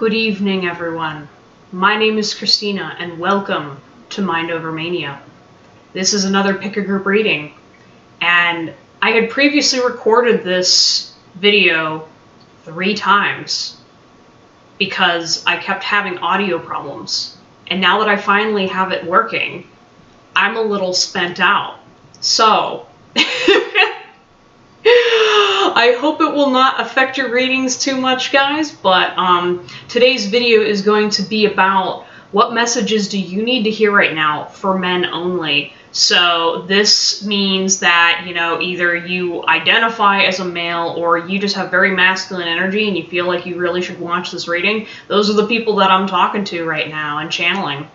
Good evening, everyone. My name is Christina, and welcome to Mind Over Mania. This is another pick a group reading, and I had previously recorded this video 3 times because I kept having audio problems, and now that I finally have it working, I'm a little spent out. So, I hope it will not affect your readings too much, guys, but today's video is going to be about what messages do you need to hear right now for men only. So this means that, either you identify as a male or you just have very masculine energy and you feel like you really should watch this reading. Those are the people that I'm talking to right now and channeling.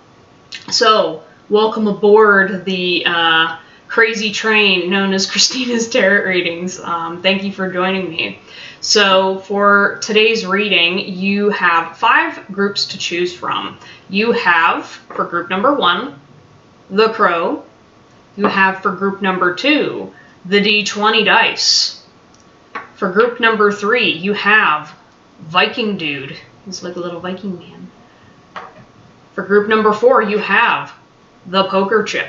So, welcome aboard the crazy train known as Christina's Tarot Readings. Thank you for joining me. So for today's reading, you have 5 groups to choose from. You have, for group number 1, the Crow. You have, for group number 2, the D20 dice. For group number 3, you have Viking Dude. He's like a little Viking man. For group number 4, you have the Poker Chip.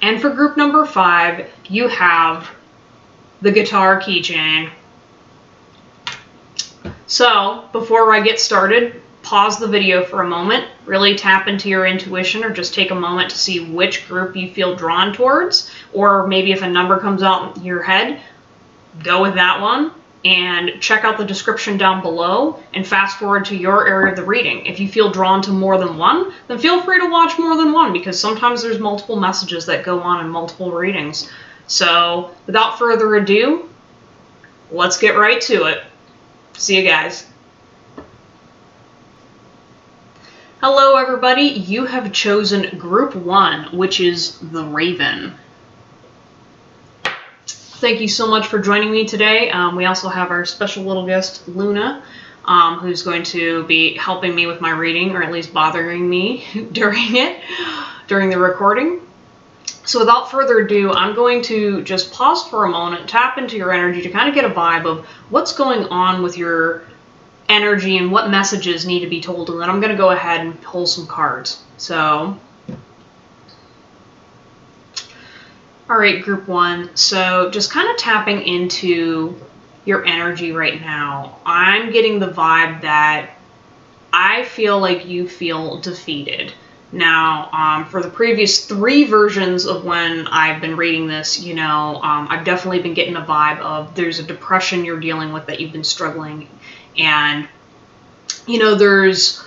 And for group number 5, you have the Guitar Keychain. So, before I get started, pause the video for a moment, really tap into your intuition, or just take a moment to see which group you feel drawn towards, or maybe if a number comes out in your head, go with that one, and check out the description down below, and fast forward to your area of the reading. If you feel drawn to more than one, then feel free to watch more than one, because sometimes there's multiple messages that go on in multiple readings. So, without further ado, let's get right to it. See you guys. Hello everybody, you have chosen group 1, which is the Raven. Thank you so much for joining me today. We also have our special little guest, Luna, who's going to be helping me with my reading, or at least bothering me during the recording. So without further ado, I'm going to just pause for a moment, tap into your energy to kind of get a vibe of what's going on with your energy and what messages need to be told, and then I'm going to go ahead and pull some cards. So, alright, group 1, so just kind of tapping into your energy right now. I'm getting the vibe that I feel like you feel defeated. Now, for the previous 3 versions of when I've been reading this, I've definitely been getting a vibe of there's a depression you're dealing with that you've been struggling, and, there's,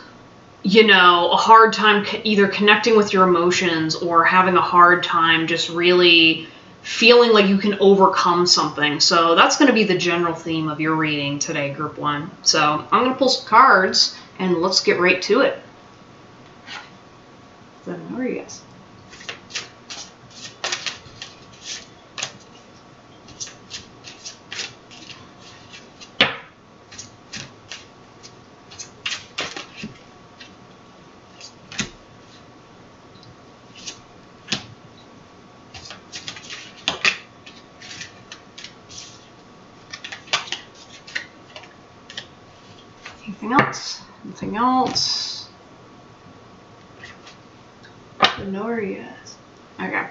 a hard time either connecting with your emotions or having a hard time just really feeling like you can overcome something. So that's going to be the general theme of your reading today, group 1. So I'm going to pull some cards, and let's get right to it. I don't know where you guys. Anything else? Anything else? I don't know where he is. Okay.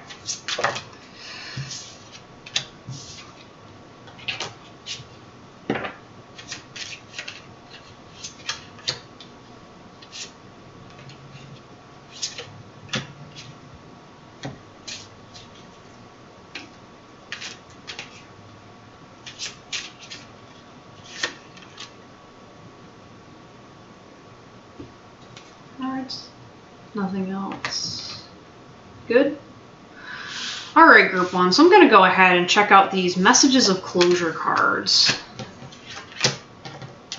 Cards. Nothing else. Good? Alright, group 1, so I'm going to go ahead and check out these messages of closure cards.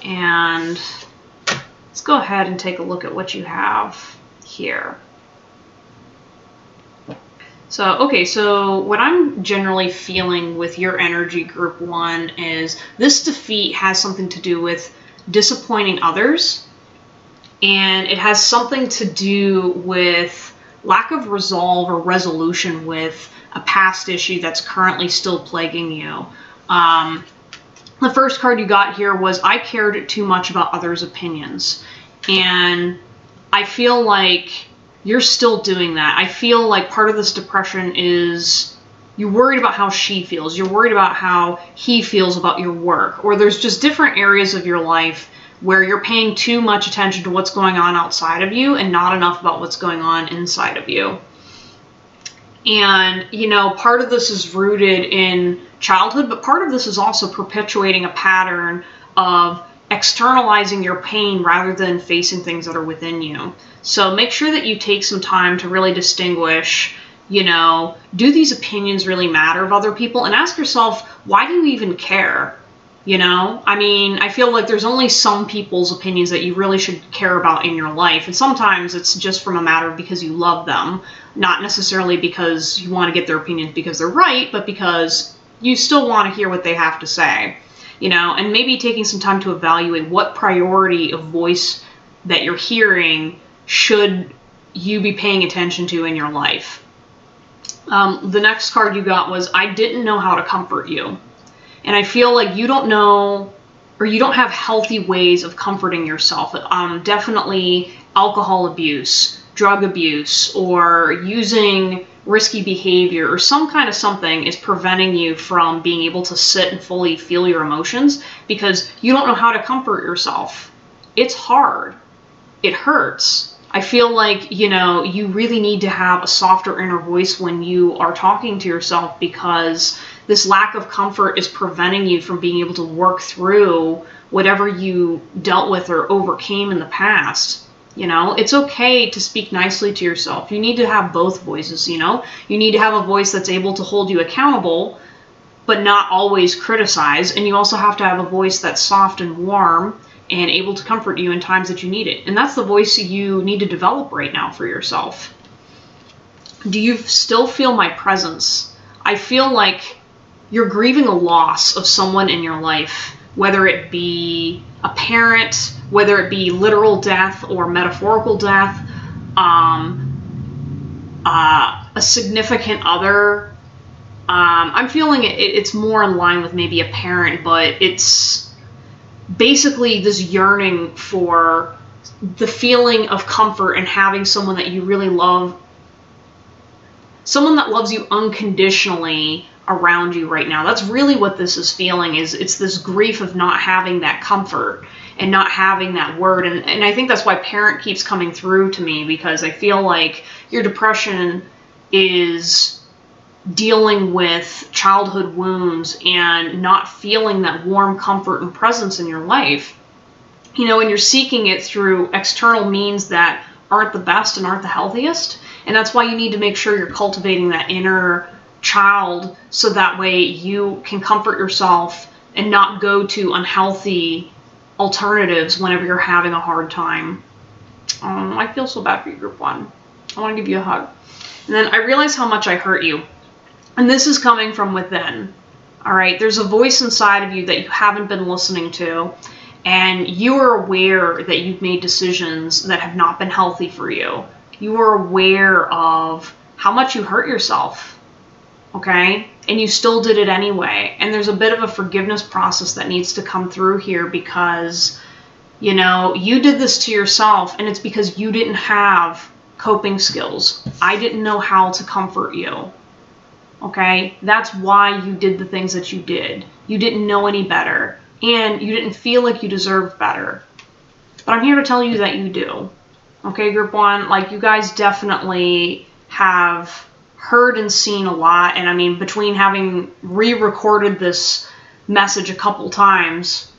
And let's go ahead and take a look at what you have here. So, okay, so what I'm generally feeling with your energy, group 1, is this defeat has something to do with disappointing others, and it has something to do with lack of resolve or resolution with a past issue that's currently still plaguing you. The first card you got here was, I cared too much about others' opinions. And I feel like you're still doing that. I feel like part of this depression is you're worried about how she feels. You're worried about how he feels about your work. Or there's just different areas of your life where you're paying too much attention to what's going on outside of you and not enough about what's going on inside of you. And, you know, part of this is rooted in childhood, but part of this is also perpetuating a pattern of externalizing your pain rather than facing things that are within you. So make sure that you take some time to really distinguish, you know, do these opinions really matter of other people? And ask yourself, why do you even care? You know, I mean, I feel like there's only some people's opinions that you really should care about in your life. And sometimes it's just from a matter of because you love them, not necessarily because you want to get their opinions because they're right, but because you still want to hear what they have to say. You know, and maybe taking some time to evaluate what priority of voice that you're hearing should you be paying attention to in your life. The next card you got was, I didn't know how to comfort you. And I feel like you don't know, or you don't have healthy ways of comforting yourself. Definitely alcohol abuse, drug abuse, or using risky behavior or some kind of something is preventing you from being able to sit and fully feel your emotions because you don't know how to comfort yourself. It's hard. It hurts. I feel like, you know, you really need to have a softer inner voice when you are talking to yourself because this lack of comfort is preventing you from being able to work through whatever you dealt with or overcame in the past. You know, it's okay to speak nicely to yourself. You need to have both voices, you know. You need to have a voice that's able to hold you accountable, but not always criticize. And you also have to have a voice that's soft and warm and able to comfort you in times that you need it. And that's the voice you need to develop right now for yourself. Do you still feel my presence? I feel like you're grieving a loss of someone in your life, whether it be a parent, whether it be literal death or metaphorical death, a significant other. I'm feeling it's more in line with maybe a parent, but it's basically this yearning for the feeling of comfort and having someone that you really love, someone that loves you unconditionally around you right now. That's really what this is feeling, is it's this grief of not having that comfort and not having that word. And I think that's why parent keeps coming through to me, because I feel like your depression is dealing with childhood wounds and not feeling that warm comfort and presence in your life. You know, and you're seeking it through external means that aren't the best and aren't the healthiest. And that's why you need to make sure you're cultivating that inner child so that way you can comfort yourself and not go to unhealthy alternatives whenever you're having a hard time. I feel so bad for you, group one. I want to give you a hug. And then I realize how much I hurt you. And this is coming from within. All right, there's a voice inside of you that you haven't been listening to, and you are aware that you've made decisions that have not been healthy for you. You are aware of how much you hurt yourself, okay? And you still did it anyway. And there's a bit of a forgiveness process that needs to come through here because, you know, you did this to yourself, and it's because you didn't have coping skills. I didn't know how to comfort you. Okay, that's why you did the things that you did. You didn't know any better, and you didn't feel like you deserved better. But I'm here to tell you that you do. Okay, group one, like, you guys definitely have heard and seen a lot. And I mean, between having re-recorded this message a couple times,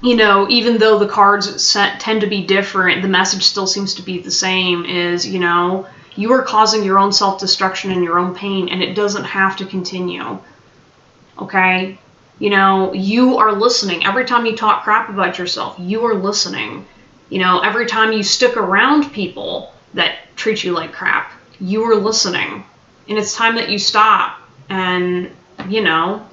you know, even though the cards tend to be different, the message still seems to be the same, is, you know, you are causing your own self-destruction and your own pain, and it doesn't have to continue, okay? You know, you are listening. Every time you talk crap about yourself, you are listening. You know, every time you stick around people that treat you like crap, you are listening. And it's time that you stop and, you know,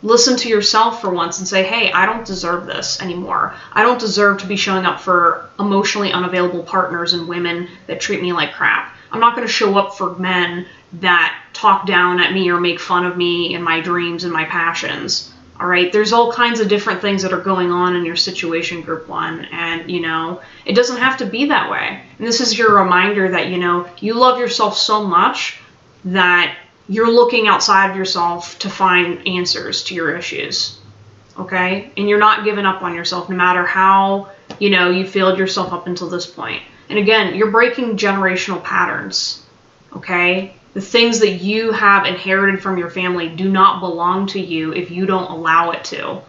listen to yourself for once and say, hey, I don't deserve this anymore. I don't deserve to be showing up for emotionally unavailable partners and women that treat me like crap. I'm not going to show up for men that talk down at me or make fun of me and my dreams and my passions. All right, there's all kinds of different things that are going on in your situation, group 1, and, you know, it doesn't have to be that way. And this is your reminder that, you know, you love yourself so much that you're looking outside of yourself to find answers to your issues, okay? And you're not giving up on yourself no matter how, you know, you failed yourself up until this point. And again, you're breaking generational patterns, okay? The things that you have inherited from your family do not belong to you if you don't allow it to,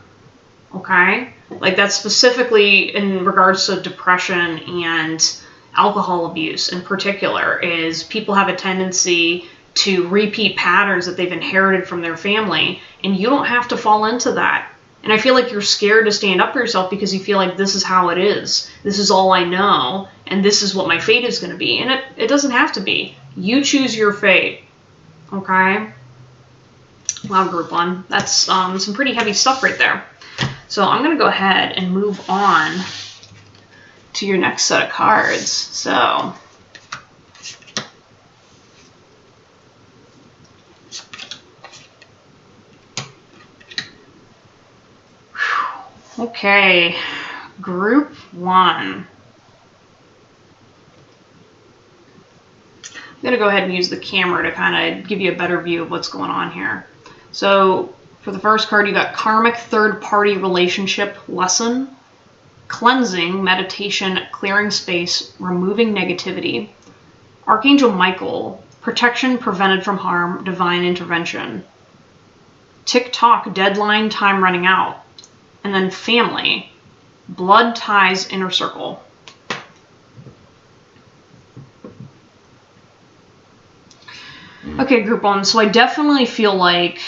okay? Like that's specifically in regards to depression and alcohol abuse in particular, is people have a tendency to repeat patterns that they've inherited from their family, and you don't have to fall into that. And I feel like you're scared to stand up for yourself because you feel like this is how it is. This is all I know, and this is what my fate is going to be. And it doesn't have to be. You choose your fate, okay? Wow, group 1. That's some pretty heavy stuff right there. So I'm going to go ahead and move on to your next set of cards. So okay, group 1. I'm going to go ahead and use the camera to kind of give you a better view of what's going on here. So for the first card, you got Karmic Third-Party Relationship Lesson, Cleansing, Meditation, Clearing Space, Removing Negativity, Archangel Michael, Protection, Prevented from Harm, Divine Intervention, Tick-Tock, Deadline, Time Running Out, and then Family, Blood Ties, Inner Circle. Okay, group 1, so I definitely feel like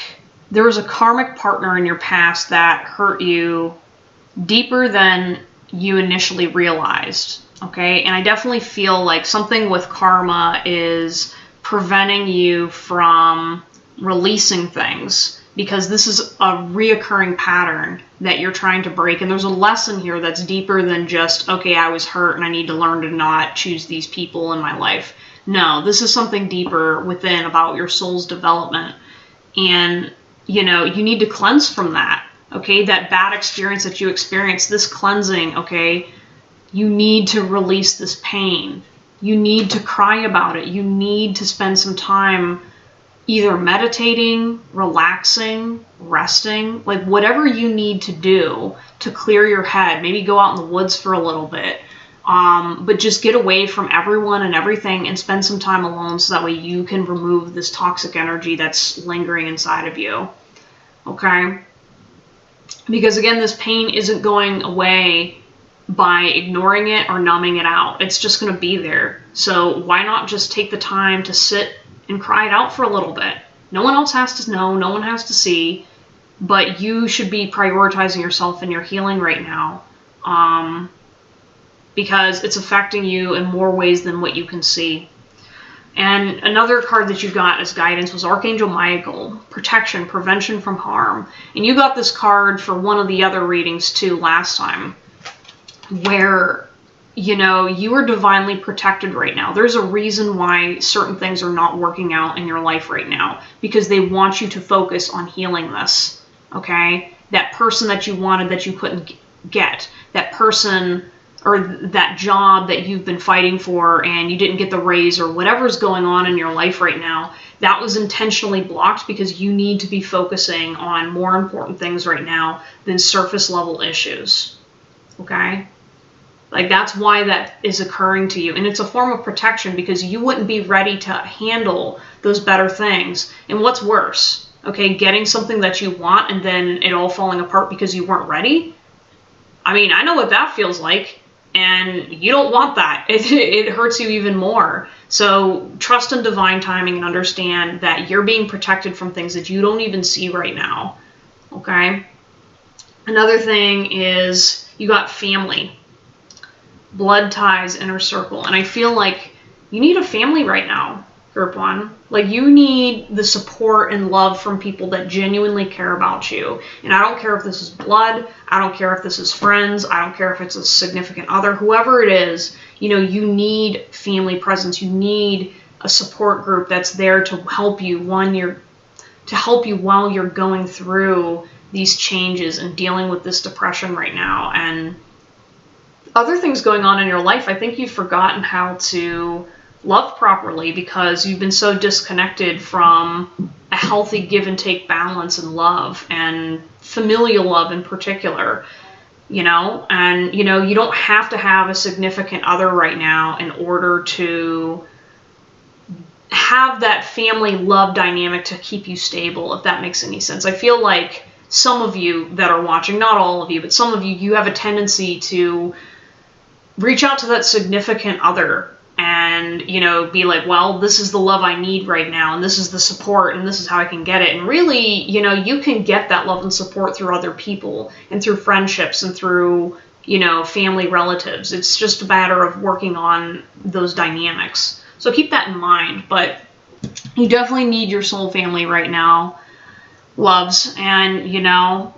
there was a karmic partner in your past that hurt you deeper than you initially realized, okay? And I definitely feel like something with karma is preventing you from releasing things, because this is a reoccurring pattern that you're trying to break. And there's a lesson here that's deeper than just, okay, I was hurt and I need to learn to not choose these people in my life. No, this is something deeper within about your soul's development. And, you know, you need to cleanse from that, okay? That bad experience that you experienced, this cleansing, okay? You need to release this pain. You need to cry about it. You need to spend some time either meditating, relaxing, resting, like whatever you need to do to clear your head. Maybe go out in the woods for a little bit. But just get away from everyone and everything and spend some time alone so that way you can remove this toxic energy that's lingering inside of you. Okay? Because again, this pain isn't going away by ignoring it or numbing it out. It's just going to be there. So why not just take the time to sit and cry it out for a little bit? No one else has to know. No one has to see. But you should be prioritizing yourself and your healing right now. Because it's affecting you in more ways than what you can see. And another card that you got as guidance was Archangel Michael, Protection, Prevention from Harm. And you got this card for one of the other readings too last time, where, you know, you are divinely protected right now. There's a reason why certain things are not working out in your life right now, because they want you to focus on healing this, okay? That person that you wanted that you couldn't get, that person or that job that you've been fighting for and you didn't get the raise, or whatever's going on in your life right now, that was intentionally blocked because you need to be focusing on more important things right now than surface level issues, okay? Like, that's why that is occurring to you. And it's a form of protection because you wouldn't be ready to handle those better things. And what's worse, okay, getting something that you want and then it all falling apart because you weren't ready? I mean, I know what that feels like. And you don't want that. It hurts you even more. So trust in divine timing and understand that you're being protected from things that you don't even see right now. Okay? Another thing is you got family. Blood ties, inner circle. And I feel like you need a family right now, group 1. Like, you need the support and love from people that genuinely care about you. And I don't care if this is blood, I don't care if this is friends, I don't care if it's a significant other, whoever it is, you know, you need family presence. You need a support group that's there to help you while you're going through these changes and dealing with this depression right now and other things going on in your life, I think you've forgotten how to love properly because you've been so disconnected from a healthy give and take balance and love and familial love in particular, you know, and, you know, you don't have to have a significant other right now in order to have that family love dynamic to keep you stable, if that makes any sense. I feel like some of you that are watching, not all of you, but some of you, you have a tendency to reach out to that significant other and, you know, be like, well, this is the love I need right now, and this is the support, and this is how I can get it. And really, you know, you can get that love and support through other people and through friendships and through, you know, family relatives. It's just a matter of working on those dynamics. So keep that in mind. But you definitely need your soul family right now, loves. And, you know,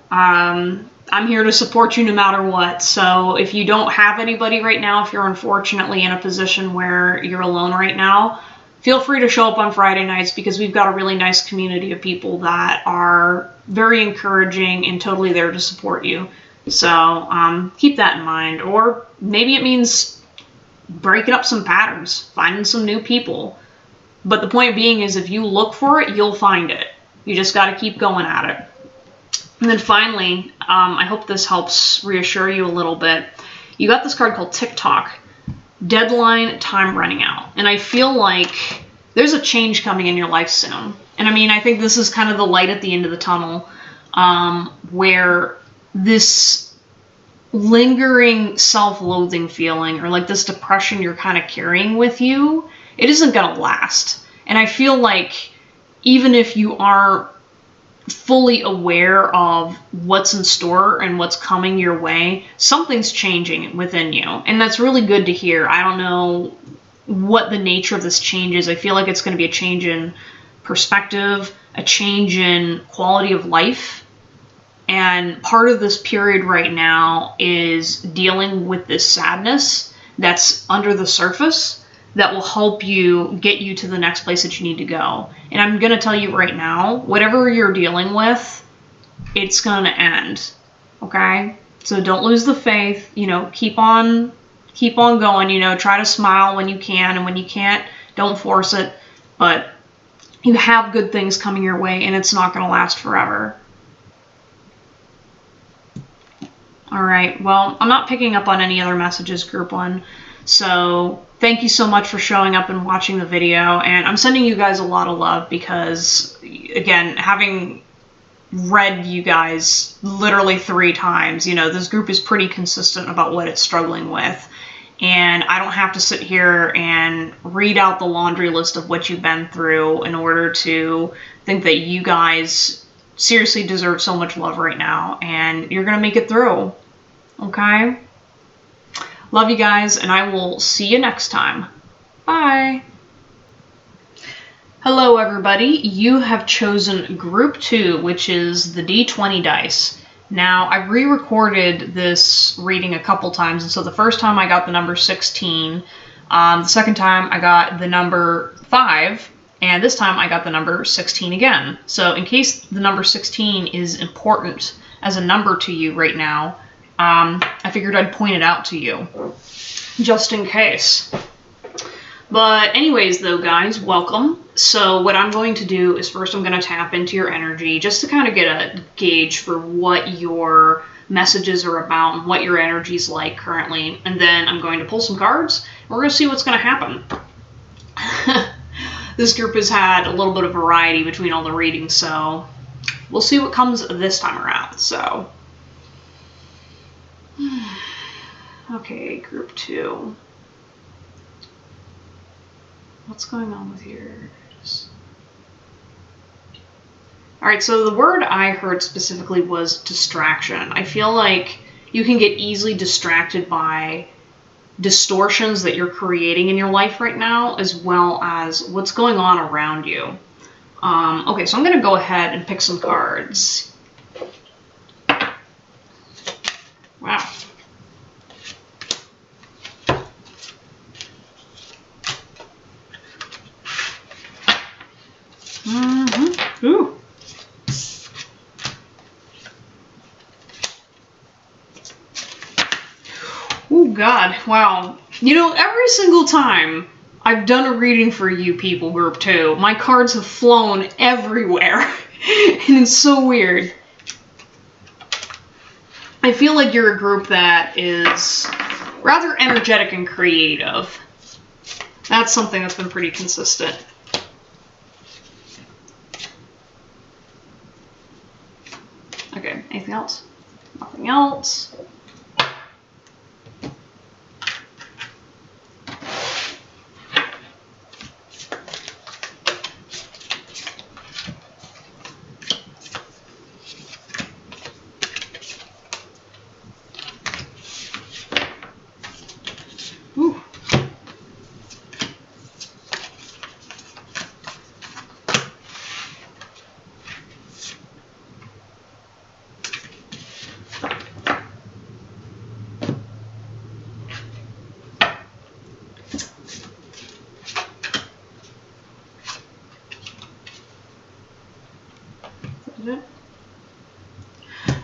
I'm here to support you no matter what. So if you don't have anybody right now, if you're unfortunately in a position where you're alone right now, feel free to show up on Friday nights because we've got a really nice community of people that are very encouraging and totally there to support you. So keep that in mind. Or maybe it means breaking up some patterns, finding some new people. But the point being is if you look for it, you'll find it. You just got to keep going at it. And then finally, I hope this helps reassure you a little bit. You got this card called TikTok, Deadline, Time Running Out. And I feel like there's a change coming in your life soon. And I mean, I think this is kind of the light at the end of the tunnel, where this lingering self-loathing feeling or like this depression you're kind of carrying with you, it isn't going to last. And I feel like even if you aren't fully aware of what's in store and what's coming your way, something's changing within you. And that's really good to hear. I don't know what the nature of this change is. I feel like it's going to be a change in perspective, a change in quality of life. And part of this period right now is dealing with this sadness that's under the surface that will help you get you to the next place that you need to go. And I'm going to tell you right now, whatever you're dealing with, it's going to end. Okay? So don't lose the faith. You know, keep on going. You know, try to smile when you can, and when you can't, don't force it. But you have good things coming your way, and it's not going to last forever. All right. Well, I'm not picking up on any other messages, Group 1. So thank you so much for showing up and watching the video. And I'm sending you guys a lot of love because, again, having read you guys literally 3 times, you know, this group is pretty consistent about what it's struggling with. And I don't have to sit here and read out the laundry list of what you've been through in order to think that you guys seriously deserve so much love right now. And you're going to make it through. Okay? Love you guys, and I will see you next time. Bye. Hello, everybody. You have chosen Group 2, which is the D20 dice. Now, I re-recorded this reading a couple times, and so the first time I got the number 16, the second time I got the number 5, and this time I got the number 16 again. So in case the number 16 is important as a number to you right now, I figured I'd point it out to you, just in case. But anyways, though, guys, welcome. So what I'm going to do is first I'm going to tap into your energy just to kind of get a gauge for what your messages are about and what your energy's like currently. And then I'm going to pull some cards, and we're going to see what's going to happen. This group has had a little bit of variety between all the readings, so we'll see what comes this time around. So, okay, Group 2. What's going on with yours? Alright, so the word I heard specifically was distraction. I feel like you can get easily distracted by distortions that you're creating in your life right now, as well as what's going on around you. Okay, so I'm going to go ahead and pick some cards. Wow. Ooh. Oh, God. Wow. You know, every single time I've done a reading for you people, group 2, my cards have flown everywhere. And it's so weird. I feel like you're a group that is rather energetic and creative. That's something that's been pretty consistent. Okay, anything else? Nothing else. Ooh.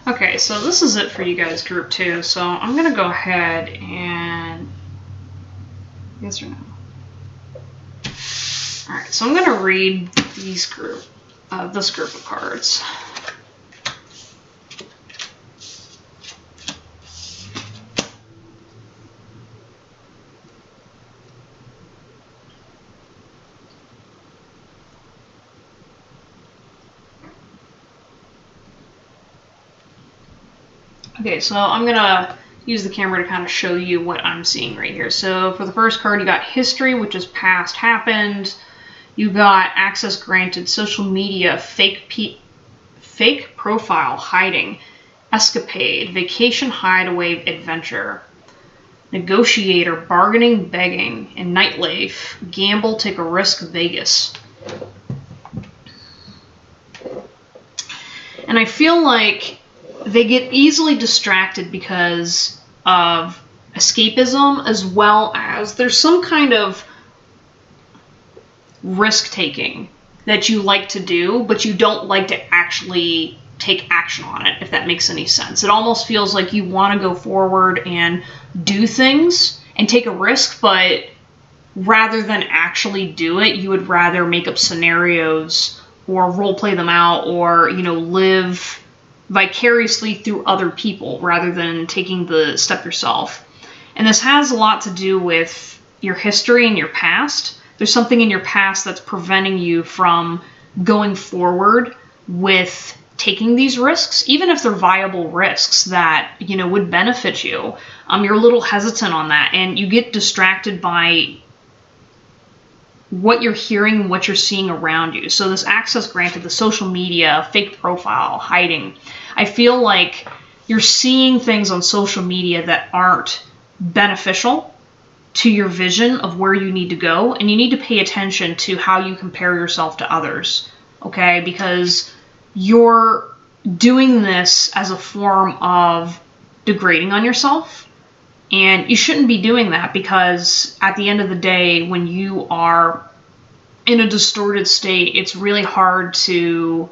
Okay, so this is it for you guys, group 2. So I'm gonna go ahead and yes or no. All right, so I'm gonna read this group of cards. Okay, so I'm going to use the camera to kind of show you what I'm seeing right here. So for the first card, you got history, which is past happened. You got access granted, social media, fake profile, hiding, escapade, vacation, hideaway, adventure, negotiator, bargaining, begging, and nightlife, gamble, take a risk, Vegas. And I feel like they get easily distracted because of escapism, as well as there's some kind of risk-taking that you like to do, but you don't like to actually take action on it, if that makes any sense. It almost feels like you want to go forward and do things and take a risk, but rather than actually do it, you would rather make up scenarios or role-play them out, or, you know, live vicariously through other people rather than taking the step yourself. And this has a lot to do with your history and your past. There's something in your past that's preventing you from going forward with taking these risks, even if they're viable risks that, you know, would benefit you. You're a little hesitant on that, and you get distracted by what you're hearing, what you're seeing around you. So this access granted, the social media, fake profile, hiding. I feel like you're seeing things on social media that aren't beneficial to your vision of where you need to go, and you need to pay attention to how you compare yourself to others, okay? Because you're doing this as a form of degrading on yourself. And you shouldn't be doing that, because at the end of the day, when you are in a distorted state, it's really hard to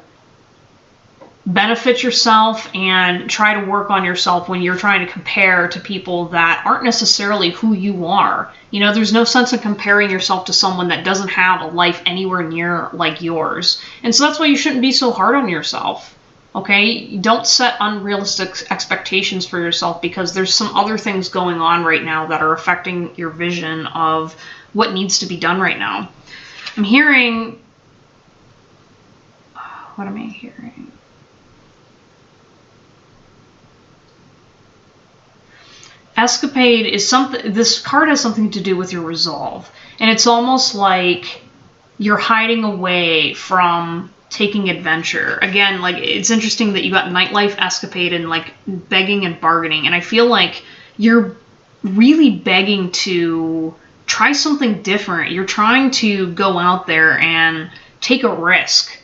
benefit yourself and try to work on yourself when you're trying to compare to people that aren't necessarily who you are. You know, there's no sense in comparing yourself to someone that doesn't have a life anywhere near like yours. And so that's why you shouldn't be so hard on yourself. Okay, don't set unrealistic expectations for yourself, because there's some other things going on right now that are affecting your vision of what needs to be done right now. I'm hearing, what am I hearing? Escapade is something, this card has something to do with your resolve. And it's almost like you're hiding away from taking adventure. Again, like, it's interesting that you got nightlife, escapade, and like begging and bargaining. And I feel like you're really begging to try something different. You're trying to go out there and take a risk.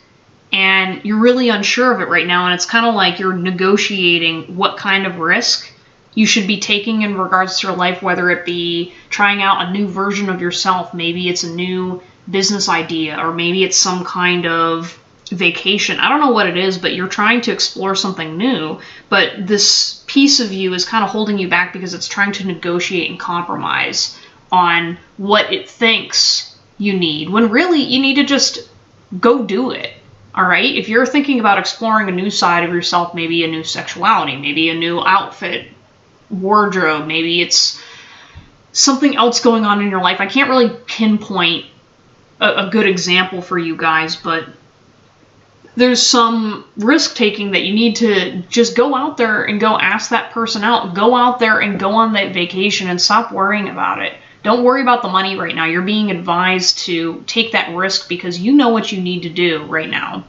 And you're really unsure of it right now. And it's kind of like you're negotiating what kind of risk you should be taking in regards to your life, whether it be trying out a new version of yourself. Maybe it's a new business idea, or maybe it's some kind of vacation. I don't know what it is, but you're trying to explore something new, but this piece of you is kind of holding you back because it's trying to negotiate and compromise on what it thinks you need, when really you need to just go do it. All right? If you're thinking about exploring a new side of yourself, maybe a new sexuality, maybe a new outfit, wardrobe, maybe it's something else going on in your life. I can't really pinpoint a good example for you guys, but there's some risk taking that you need to just go out there and go ask that person out. Go out there and go on that vacation and stop worrying about it. Don't worry about the money right now. You're being advised to take that risk because you know what you need to do right now.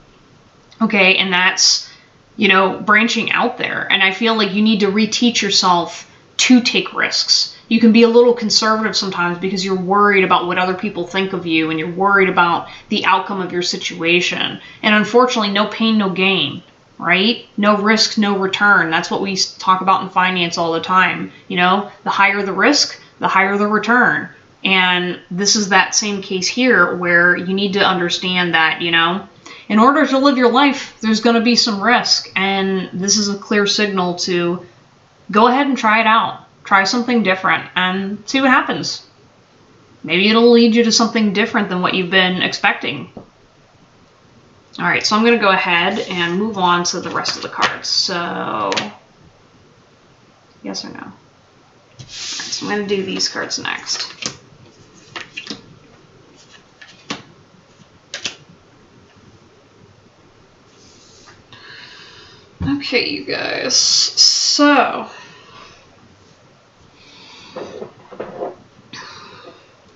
Okay, and that's, you know, branching out there. And I feel like you need to reteach yourself to take risks. You can be a little conservative sometimes because you're worried about what other people think of you and you're worried about the outcome of your situation. And unfortunately, no pain, no gain, right? No risk, no return. That's what we talk about in finance all the time. You know, the higher the risk, the higher the return. And this is that same case here where you need to understand that, you know, in order to live your life, there's going to be some risk. And this is a clear signal to go ahead and try it out. Try something different and see what happens. Maybe it'll lead you to something different than what you've been expecting. All right, so I'm going to go ahead and move on to the rest of the cards. So, yes or no? All right, so I'm going to do these cards next. Okay, you guys. So,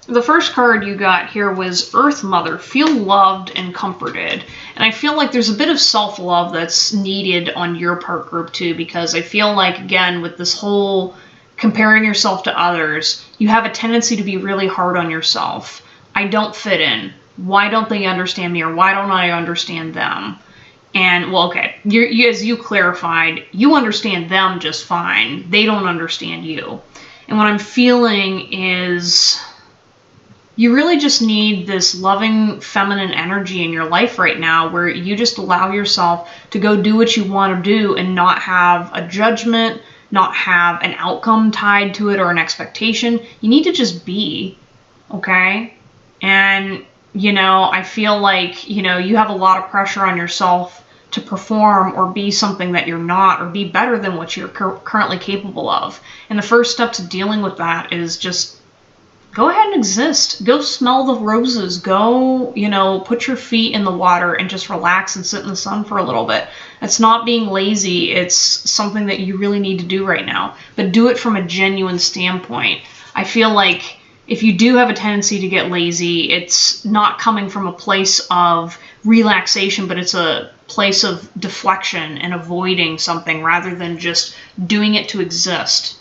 the first card you got here was Earth Mother. Feel loved and comforted. And I feel like there's a bit of self-love that's needed on your part, group 2, because I feel like, again, with this whole comparing yourself to others, you have a tendency to be really hard on yourself. I don't fit in. Why don't they understand me, or why don't I understand them? And, well, okay, as you clarified, you understand them just fine. They don't understand you. And what I'm feeling is you really just need this loving feminine energy in your life right now where you just allow yourself to go do what you want to do and not have a judgment, not have an outcome tied to it or an expectation. You need to just be, okay? And, you know, I feel like, you know, you have a lot of pressure on yourself to perform or be something that you're not, or be better than what you're currently capable of. And the first step to dealing with that is just go ahead and exist. Go smell the roses. Go, you know, put your feet in the water and just relax and sit in the sun for a little bit. It's not being lazy. It's something that you really need to do right now. But do it from a genuine standpoint. I feel like if you do have a tendency to get lazy, it's not coming from a place of relaxation, but it's a place of deflection and avoiding something rather than just doing it to exist.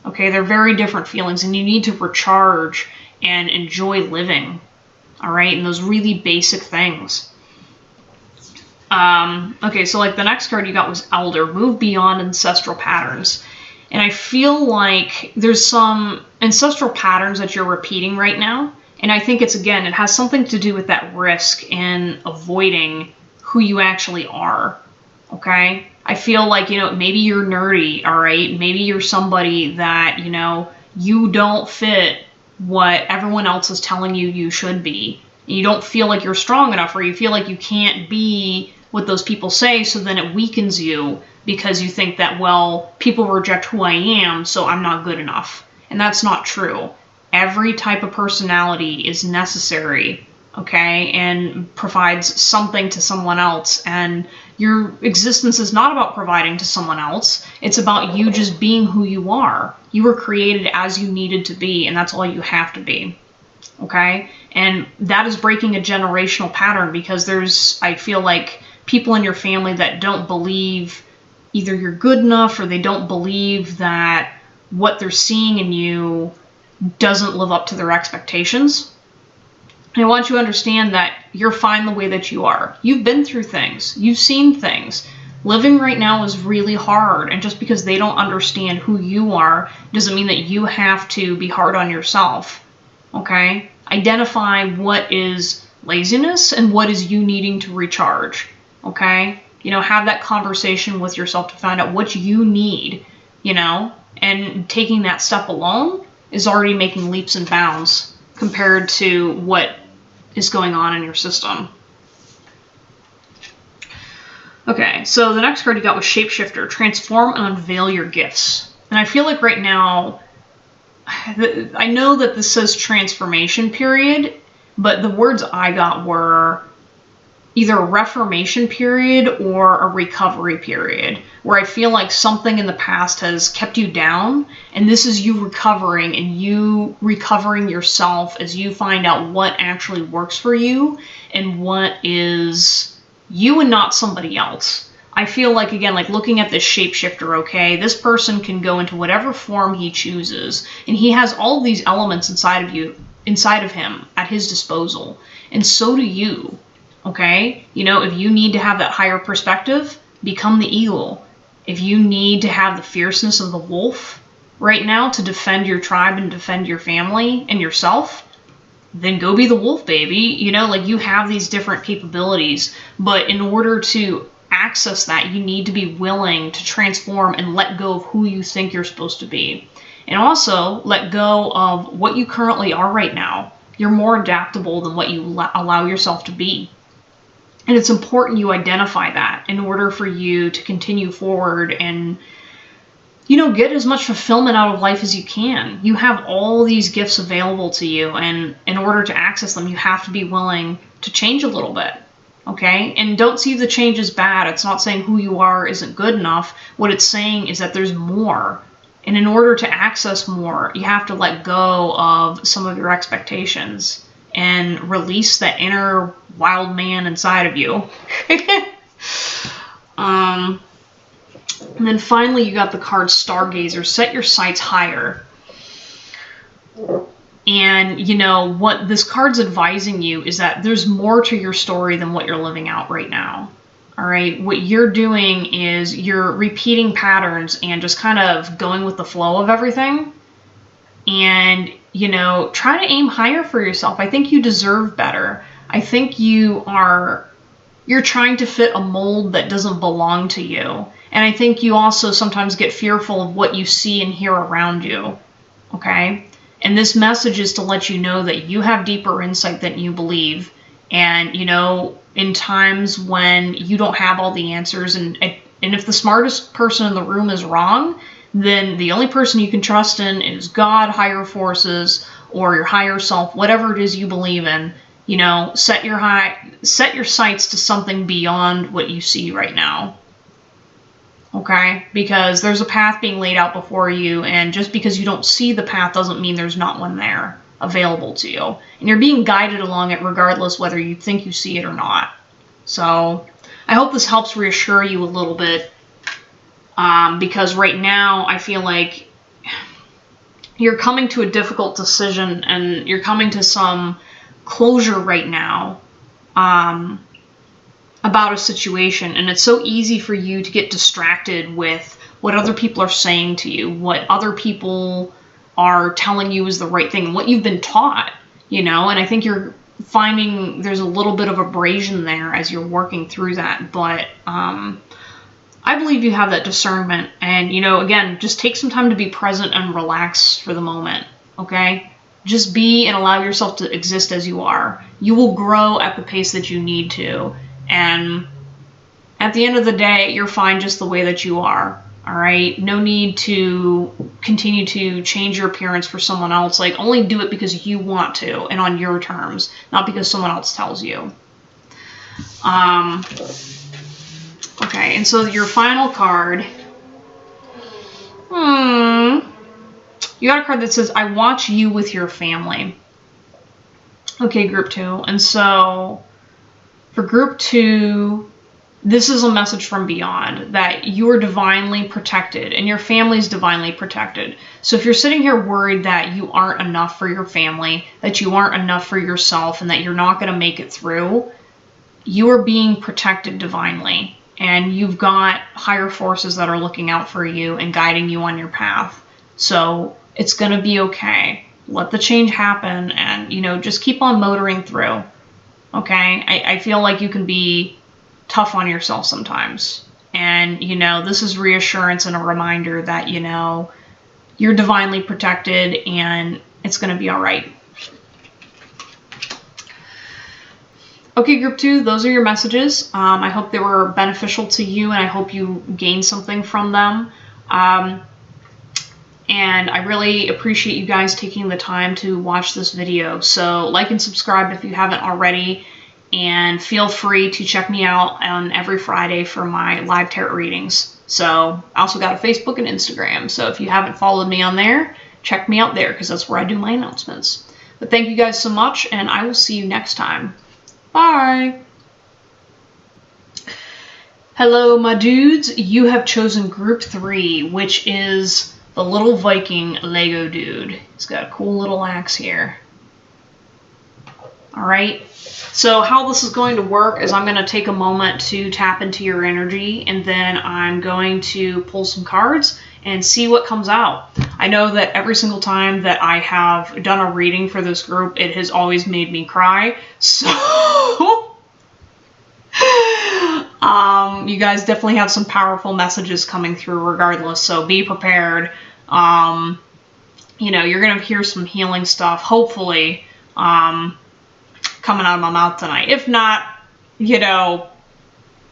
Okay, they're very different feelings, and you need to recharge and enjoy living. All right, and those really basic things. Okay, so like the next card you got was Elder. Move beyond ancestral patterns. And I feel like there's some ancestral patterns that you're repeating right now. And I think it's, again, it has something to do with that risk and avoiding who you actually are. Okay? I feel like, you know, maybe you're nerdy, all right? Maybe you're somebody that, you know, you don't fit what everyone else is telling you you should be. You don't feel like you're strong enough, or you feel like you can't be what those people say, so then it weakens you because you think that, well, people reject who I am, so I'm not good enough. And that's not true. Every type of personality is necessary, okay, and provides something to someone else. And your existence is not about providing to someone else. It's about you just being who you are. You were created as you needed to be, and that's all you have to be, okay? And that is breaking a generational pattern, because there's, I feel like, people in your family that don't believe either you're good enough, or they don't believe that what they're seeing in you doesn't live up to their expectations. And I want you to understand that you're fine the way that you are. You've been through things. You've seen things. Living right now is really hard, and just because they don't understand who you are doesn't mean that you have to be hard on yourself, okay? Identify what is laziness and what is you needing to recharge. okay? You know, have that conversation with yourself to find out what you need, you know, and taking that step alone is already making leaps and bounds compared to what is going on in your system. Okay, so the next card you got was Shapeshifter. Transform and unveil your gifts. And I feel like right now, I know that this says transformation period, but the words I got were either a reformation period or a recovery period, where I feel like something in the past has kept you down, and this is you recovering, and you recovering yourself as you find out what actually works for you and what is you and not somebody else. I feel like, again, like looking at this shapeshifter, okay, this person can go into whatever form he chooses, and he has all of these elements inside of him at his disposal, and so do you. Okay, you know, if you need to have that higher perspective, become the eagle. If you need to have the fierceness of the wolf right now to defend your tribe and defend your family and yourself, then go be the wolf, baby. You know, like, you have these different capabilities, but in order to access that, you need to be willing to transform and let go of who you think you're supposed to be. And also let go of what you currently are right now. You're more adaptable than what you allow yourself to be. And it's important you identify that in order for you to continue forward and, you know, get as much fulfillment out of life as you can. You have all these gifts available to you, and in order to access them, you have to be willing to change a little bit, okay? And don't see the change as bad. It's not saying who you are isn't good enough. What it's saying is that there's more. And in order to access more, you have to let go of some of your expectations and release that inner wild man inside of you. And then finally, you got the card Stargazer. Set your sights higher. And, you know, what this card's advising you is that there's more to your story than what you're living out right now. All right? What you're doing is you're repeating patterns and just kind of going with the flow of everything. And, you know, try to aim higher for yourself. I think you deserve better. I think you're trying to fit a mold that doesn't belong to you. And I think you also sometimes get fearful of what you see and hear around you. Okay? And this message is to let you know that you have deeper insight than you believe. And, you know, in times when you don't have all the answers, and if the smartest person in the room is wrong, then the only person you can trust in is God, higher forces, or your higher self, whatever it is you believe in. You know, set your sights to something beyond what you see right now. Okay? Because there's a path being laid out before you, and just because you don't see the path doesn't mean there's not one there available to you. And you're being guided along it regardless whether you think you see it or not. So I hope this helps reassure you a little bit. Because right now I feel like you're coming to a difficult decision, and you're coming to some closure right now about a situation, and it's so easy for you to get distracted with what other people are saying to you, what other people are telling you is the right thing, what you've been taught, you know. And I think you're finding there's a little bit of abrasion there as you're working through that, but I believe you have that discernment. And, you know, again, just take some time to be present and relax for the moment, okay? Just be and allow yourself to exist as you are. You will grow at the pace that you need to. And at the end of the day, you're fine just the way that you are, all right? No need to continue to change your appearance for someone else. Like, only do it because you want to and on your terms, not because someone else tells you. Okay, and so your final card, you got a card that says, I watch you with your family. Okay, group 2. And so for group 2, this is a message from beyond that you're divinely protected and your family's divinely protected. So if you're sitting here worried that you aren't enough for your family, that you aren't enough for yourself, and that you're not going to make it through, you are being protected divinely. And you've got higher forces that are looking out for you and guiding you on your path. So it's going to be okay. Let the change happen, and, you know, just keep on motoring through. Okay? I feel like you can be tough on yourself sometimes. And, you know, this is reassurance and a reminder that, you know, you're divinely protected and it's going to be all right. Okay, group 2, those are your messages. I hope they were beneficial to you, and I hope you gained something from them. And I really appreciate you guys taking the time to watch this video. So like and subscribe if you haven't already, and feel free to check me out on every Friday for my live tarot readings. So I also got a Facebook and Instagram, so if you haven't followed me on there, check me out there, because that's where I do my announcements. But thank you guys so much, and I will see you next time. Bye! Hello, my dudes. You have chosen group 3, which is the little Viking Lego dude. He's got a cool little axe here. Alright, so how this is going to work is I'm going to take a moment to tap into your energy, and then I'm going to pull some cards and see what comes out. I know that every single time that I have done a reading for this group, it has always made me cry. So, you guys definitely have some powerful messages coming through regardless, so be prepared. You know, you're going to hear some healing stuff, hopefully, coming out of my mouth tonight. If not, you know,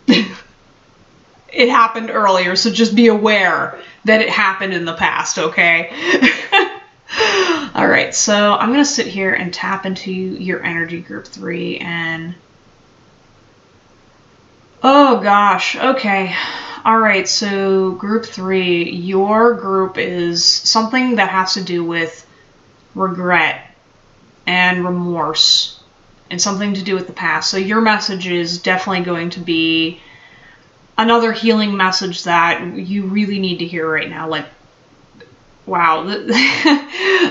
it happened earlier, so just be aware that it happened in the past, okay? Alright, so I'm going to sit here and tap into your energy, group 3, and... oh gosh, okay. Alright, so group 3, your group is something that has to do with regret and remorse, and something to do with the past. So your message is definitely going to be another healing message that you really need to hear right now. Like, wow.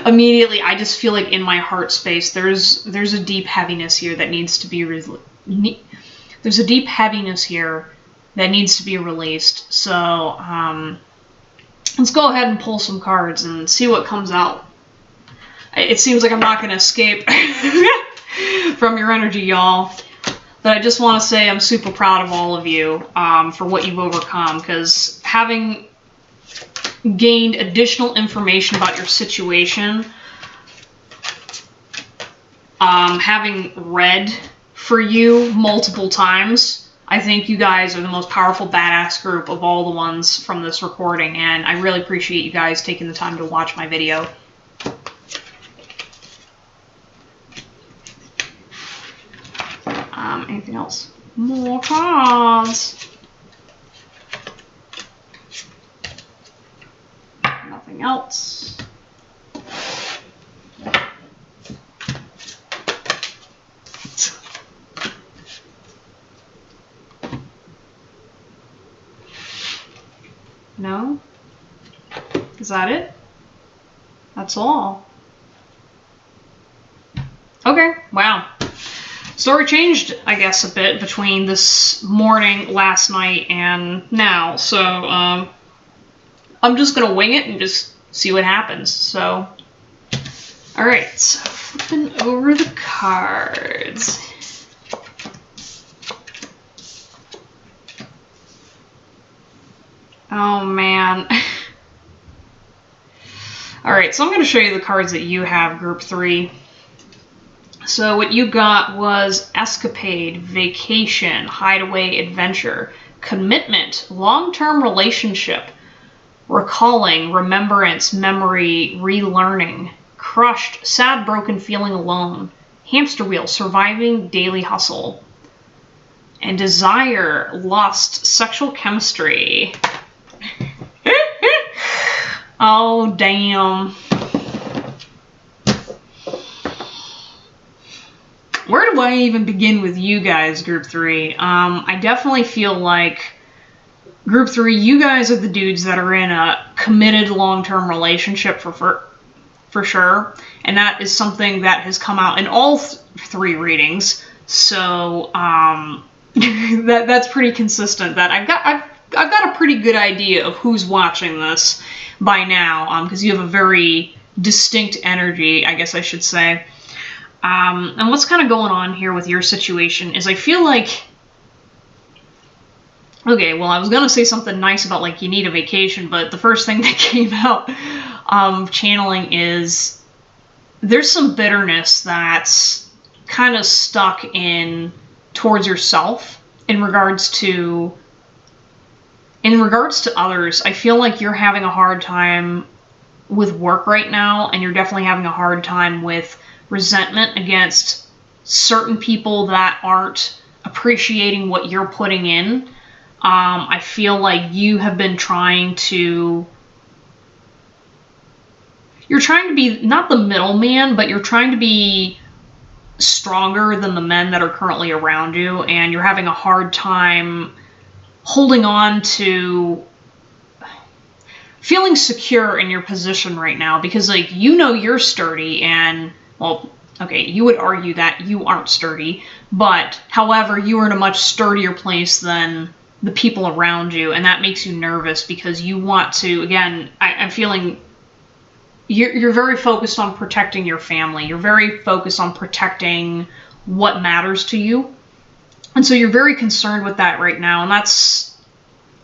Immediately, I just feel like in my heart space, there's a deep heaviness here that needs to be there's a deep heaviness here that needs to be released. So, let's go ahead and pull some cards and see what comes out. It seems like I'm not going to escape from your energy, y'all. But I just want to say I'm super proud of all of you for what you've overcome, because having gained additional information about your situation, having read for you multiple times, I think you guys are the most powerful badass group of all the ones from this recording, and I really appreciate you guys taking the time to watch my video. Anything else? More cards. Nothing else. No? Is that it? That's all. Okay, wow. Story changed, I guess, a bit between this morning, last night, and now. So, I'm just going to wing it and just see what happens. So, alright, so flipping over the cards. Oh, man. Alright, so I'm going to show you the cards that you have, group 3. So what you got was escapade, vacation, hideaway, adventure, commitment, long-term relationship, recalling, remembrance, memory, relearning, crushed, sad, broken, feeling alone, hamster wheel, surviving, daily hustle, and desire, lust, sexual chemistry. Oh, damn. Where do I even begin with you guys, group 3? I definitely feel like group 3, you guys are the dudes that are in a committed long-term relationship for sure. And that is something that has come out in all 3 readings. So, that's pretty consistent. That I've got a pretty good idea of who's watching this by now, because you have a very distinct energy, I guess I should say. And what's kind of going on here with your situation is I feel like Okay, well, I was gonna say something nice about, like, you need a vacation, but the first thing that came out channeling is there's some bitterness that's kind of stuck in towards yourself in regards to others. I feel like you're having a hard time with work right now, and you're definitely having a hard time with resentment against certain people that aren't appreciating what you're putting in. I feel like you have been you're trying to be not the middleman, but you're trying to be stronger than the men that are currently around you, and you're having a hard time holding on to feeling secure in your position right now, because, like, you know you're sturdy, and, well, okay, you would argue that you aren't sturdy, but however, you are in a much sturdier place than the people around you, and that makes you nervous because you want to, again, I'm feeling you're very focused on protecting your family. You're very focused on protecting what matters to you. And so you're very concerned with that right now, and that's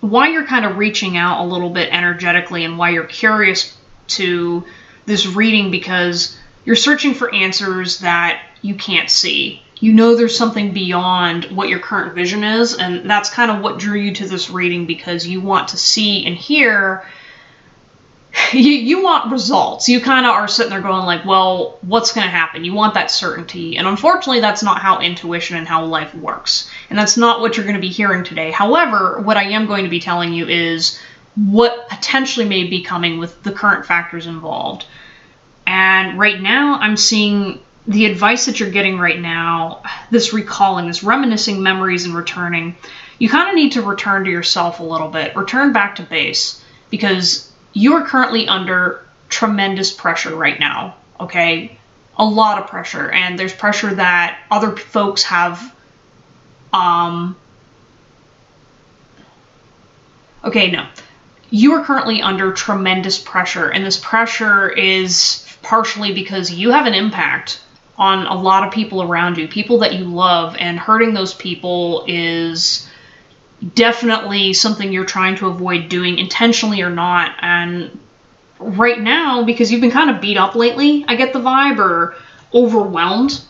why you're kind of reaching out a little bit energetically and why you're curious to this reading, because you're searching for answers that you can't see. You know there's something beyond what your current vision is, and that's kind of what drew you to this reading, because you want to see and hear. You want results. You kind of are sitting there going like, well, what's going to happen? You want that certainty. And unfortunately, that's not how intuition and how life works. And that's not what you're going to be hearing today. However, what I am going to be telling you is what potentially may be coming with the current factors involved. And right now, I'm seeing the advice that you're getting right now, this recalling, this reminiscing memories and returning. You kind of need to return to yourself a little bit. Return back to base, because you are currently under tremendous pressure right now, okay? A lot of pressure, and there's pressure that other folks have, okay, no. You are currently under tremendous pressure, and this pressure is partially because you have an impact on a lot of people around you, people that you love, and hurting those people is definitely something you're trying to avoid doing, intentionally or not. And right now, because you've been kind of beat up lately, I get the vibe, or overwhelmed,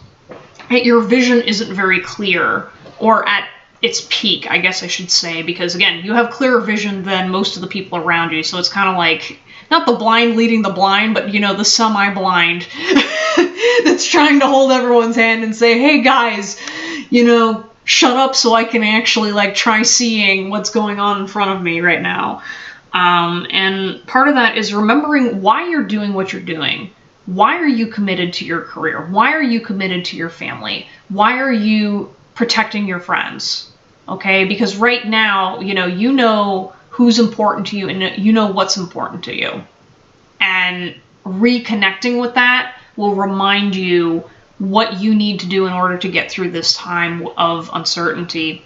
your vision isn't very clear, or at its peak, I guess I should say, because again, you have clearer vision than most of the people around you, so it's kind of like, not the blind leading the blind, but, you know, the semi-blind that's trying to hold everyone's hand and say, hey guys, you know, shut up so I can actually, like, try seeing what's going on in front of me right now. And part of that is remembering why you're doing what you're doing. Why are you committed to your career? Why are you committed to your family? Why are you protecting your friends? Okay, because right now, you know who's important to you, and you know what's important to you. And reconnecting with that will remind you what you need to do in order to get through this time of uncertainty.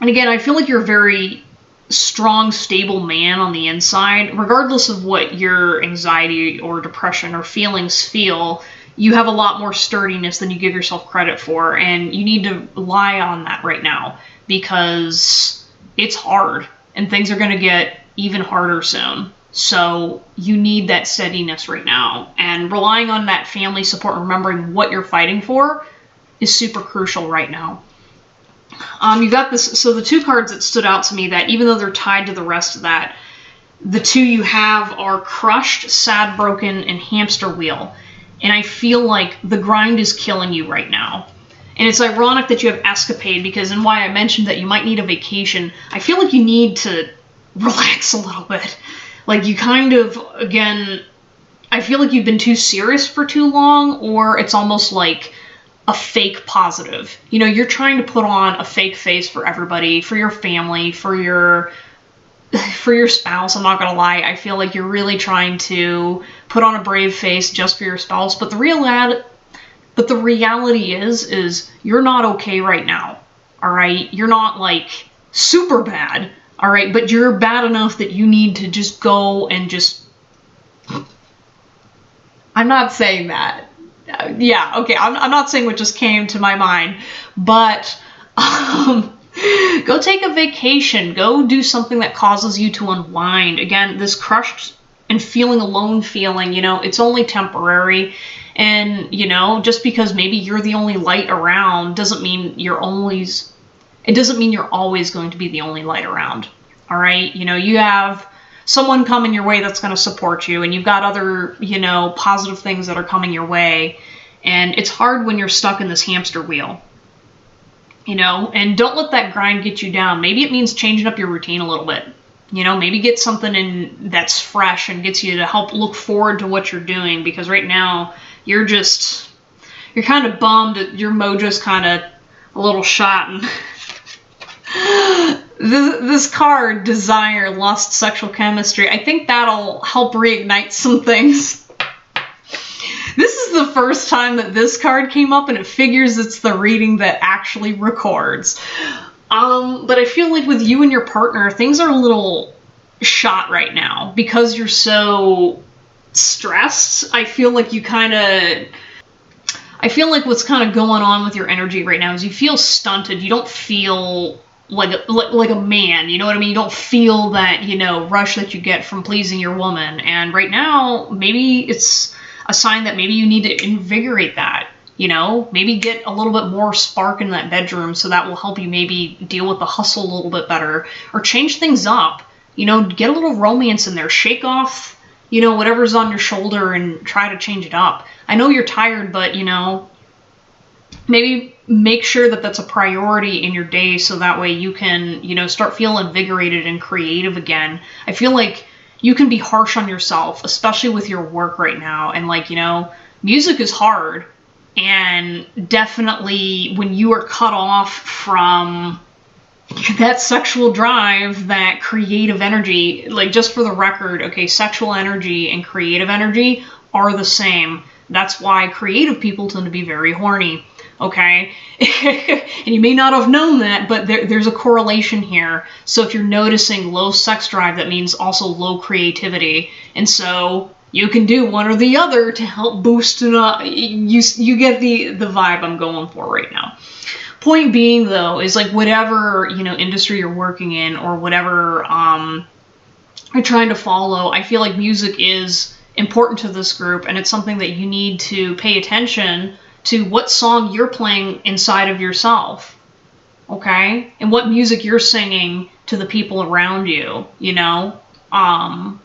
And again, I feel like you're a very strong, stable man on the inside. Regardless of what your anxiety or depression or feelings feel, you have a lot more sturdiness than you give yourself credit for, and you need to rely on that right now, because it's hard, and things are going to get even harder soon. So you need that steadiness right now, and relying on that family support and remembering what you're fighting for is super crucial right now. You got this. So the two cards that stood out to me, that even though they're tied to the rest of that, the two you have are Crushed, Sad, Broken, and Hamster Wheel. And I feel like the grind is killing you right now. And it's ironic that you have Escapade, because, and why I mentioned that you might need a vacation, I feel like you need to relax a little bit. Like, you kind of, again, I feel like you've been too serious for too long, or it's almost like a fake positive. You know, you're trying to put on a fake face for everybody, for your family, for your spouse. I'm not gonna lie, I feel like you're really trying to put on a brave face just for your spouse, but the reality is you're not okay right now. All right, you're not like super bad. All right, but you're bad enough that you need to just go and just. I'm not saying that. Yeah, okay, I'm not saying what just came to my mind, but Go take a vacation. Go do something that causes you to unwind. Again, this crushed and feeling alone feeling, you know, it's only temporary. And, you know, just because maybe you're the only light around doesn't mean you're always going to be the only light around. All right? You know, you have someone coming your way that's going to support you, and you've got other, you know, positive things that are coming your way. And it's hard when you're stuck in this hamster wheel. You know, and don't let that grind get you down. Maybe it means changing up your routine a little bit. You know, maybe get something in that's fresh and gets you to help look forward to what you're doing, because right now you're kind of bummed. Your mojo's kind of a little shot. And this card, Desire, Lust, Sexual Chemistry, I think that'll help reignite some things. This is the first time that this card came up, and it figures it's the reading that actually records. But I feel like with you and your partner, things are a little shot right now because you're so stressed. I feel like what's kind of going on with your energy right now is you feel stunted. You don't feel like a man, you know what I mean? You don't feel that, you know, rush that you get from pleasing your woman. And right now, maybe it's a sign that maybe you need to invigorate that, you know, maybe get a little bit more spark in that bedroom, so that will help you maybe deal with the hustle a little bit better, or change things up, you know, get a little romance in there, shake off, you know, whatever's on your shoulder and try to change it up. I know you're tired, but, you know, maybe make sure that that's a priority in your day, so that way you can, you know, start feeling invigorated and creative again. I feel like you can be harsh on yourself, especially with your work right now. And like, you know, music is hard. And definitely when you are cut off from that sexual drive, that creative energy, like, just for the record, okay, sexual energy and creative energy are the same. That's why creative people tend to be very horny. Okay? And you may not have known that, but there's a correlation here. So if you're noticing low sex drive, that means also low creativity. And so you can do one or the other to help boost it up. You get the vibe I'm going for right now. Point being, though, is like whatever, you know, industry you're working in, or whatever you're trying to follow, I feel like music is important to this group, and it's something that you need to pay attention to what song you're playing inside of yourself, okay? And what music you're singing to the people around you, you know? I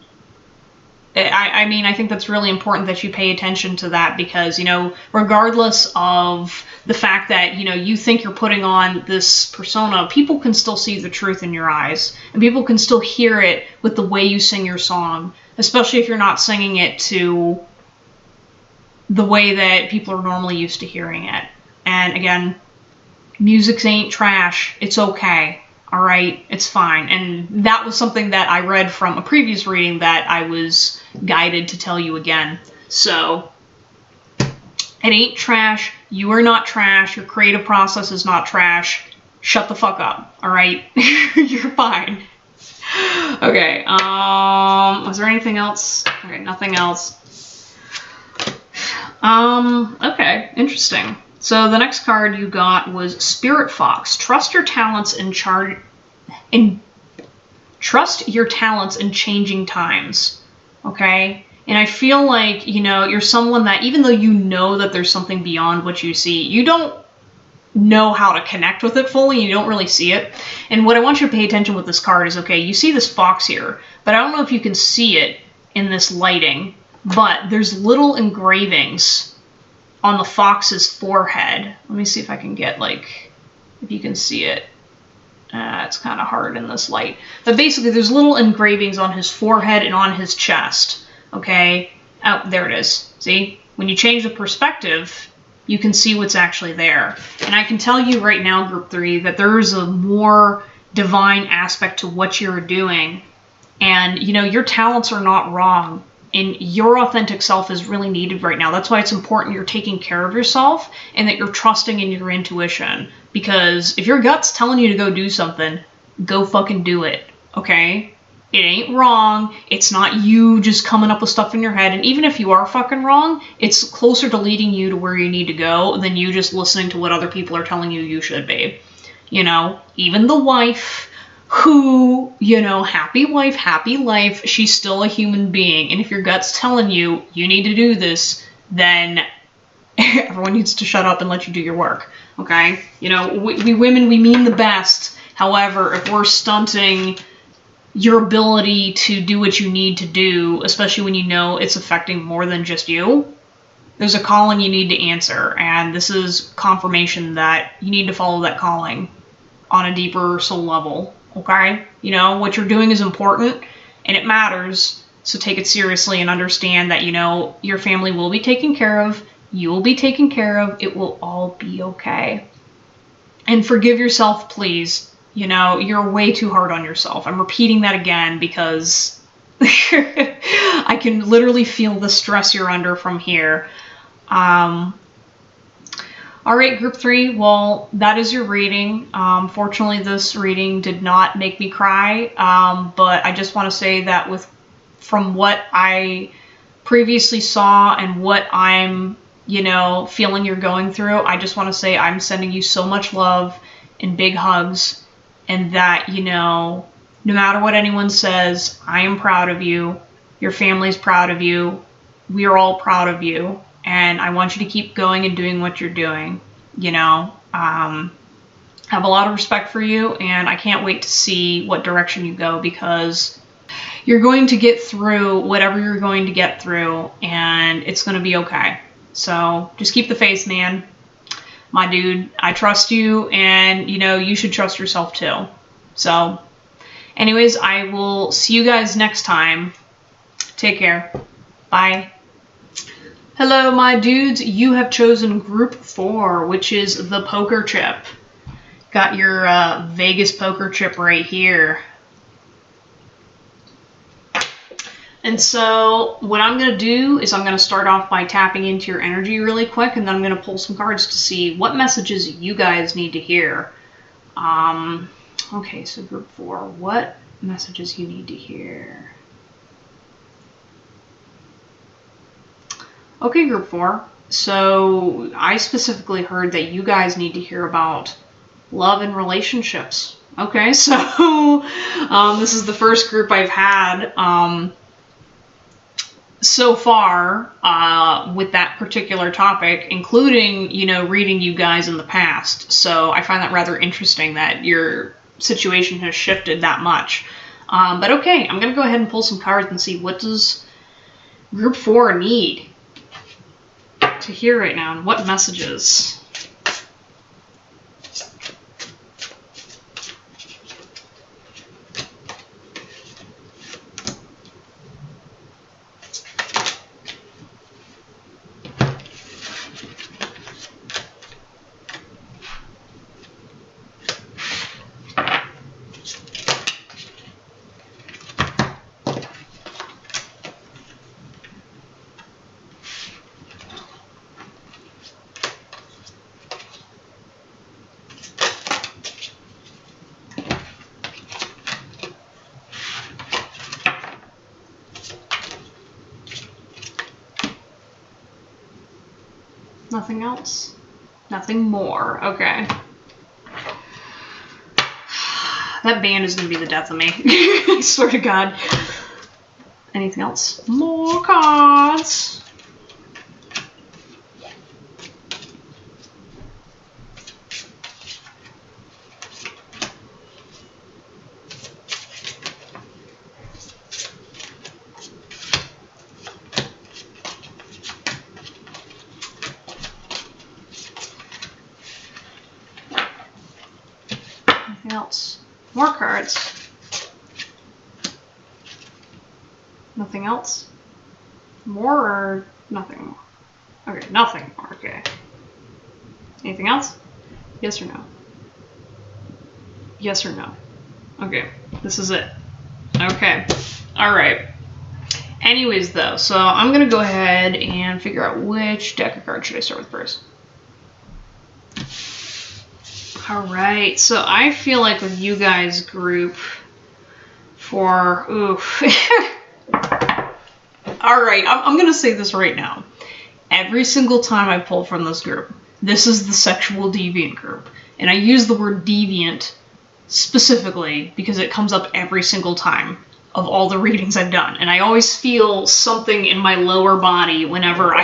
mean, I think that's really important that you pay attention to that, because, you know, regardless of the fact that, you know, you think you're putting on this persona, people can still see the truth in your eyes, and people can still hear it with the way you sing your song, especially if you're not singing it to the way that people are normally used to hearing it. And again, music ain't trash. It's okay. All right? It's fine. And that was something that I read from a previous reading that I was guided to tell you again. So, it ain't trash. You are not trash. Your creative process is not trash. Shut the fuck up. All right? You're fine. Okay. Was there anything else? Okay, nothing else. Okay, interesting. So the next card you got was Spirit Fox. Trust your talents in changing times. Okay? And I feel like, you know, you're someone that, even though you know that there's something beyond what you see, you don't know how to connect with it fully. You don't really see it. And what I want you to pay attention with this card is, okay, you see this fox here, but I don't know if you can see it in this lighting, but there's little engravings on the fox's forehead. Let me see if I can get, like, if you can see it. It's kind of hard in this light. But basically, there's little engravings on his forehead and on his chest. Okay? Oh, there it is. See? When you change the perspective, you can see what's actually there. And I can tell you right now, Group 3, that there is a more divine aspect to what you're doing. And, you know, your talents are not wrong. And your authentic self is really needed right now. That's why it's important you're taking care of yourself and that you're trusting in your intuition. Because if your gut's telling you to go do something, go fucking do it, okay? It ain't wrong. It's not you just coming up with stuff in your head. And even if you are fucking wrong, it's closer to leading you to where you need to go than you just listening to what other people are telling you you should be. You know, even the wife who, you know, happy wife, happy life, she's still a human being. And if your gut's telling you, you need to do this, then everyone needs to shut up and let you do your work. Okay? You know, we women, we mean the best. However, if we're stunting your ability to do what you need to do, especially when you know it's affecting more than just you, there's a calling you need to answer. And this is confirmation that you need to follow that calling on a deeper soul level. Okay? You know, what you're doing is important and it matters. So take it seriously and understand that, you know, your family will be taken care of. You will be taken care of. It will all be okay. And forgive yourself, please. You know, you're way too hard on yourself. I'm repeating that again because I can literally feel the stress you're under from here. All right, group 3. Well, that is your reading. Fortunately, this reading did not make me cry. But I just want to say that from what I previously saw and what I'm, you know, feeling you're going through, I just want to say I'm sending you so much love and big hugs, and that, you know, no matter what anyone says, I am proud of you. Your family's proud of you. We are all proud of you. And I want you to keep going and doing what you're doing. You know, have a lot of respect for you, and I can't wait to see what direction you go, because you're going to get through whatever you're going to get through, and it's going to be okay. So just keep the faith, man. My dude, I trust you, and, you know, you should trust yourself too. So, anyways, I will see you guys next time. Take care. Bye. Hello, my dudes. You have chosen group 4, which is the poker chip. Got your Vegas poker chip right here. And so what I'm going to do is I'm going to start off by tapping into your energy really quick, and then I'm going to pull some cards to see what messages you guys need to hear. Okay, so group 4, what messages you need to hear? Okay, group 4. So I specifically heard that you guys need to hear about love and relationships. Okay, so this is the first group I've had so far with that particular topic, including, you know, reading you guys in the past. So I find that rather interesting that your situation has shifted that much. But okay, I'm going to go ahead and pull some cards and see what does group 4 need to hear right now, and what messages. Nothing else? Nothing more. Okay. That band is going to be the death of me. I swear to God. Anything else? More cards. Anything else? More cards. Nothing else? More or nothing more? Okay, nothing more. Okay. Anything else? Yes or no? Yes or no? Okay, this is it. Okay. Alright. Anyways, though, so I'm going to go ahead and figure out which deck of cards should I start with first. Alright, so I feel like with you guys group for, oof. Alright, I'm going to say this right now. Every single time I pull from this group, this is the sexual deviant group. And I use the word deviant specifically because it comes up every single time of all the readings I've done. And I always feel something in my lower body whenever I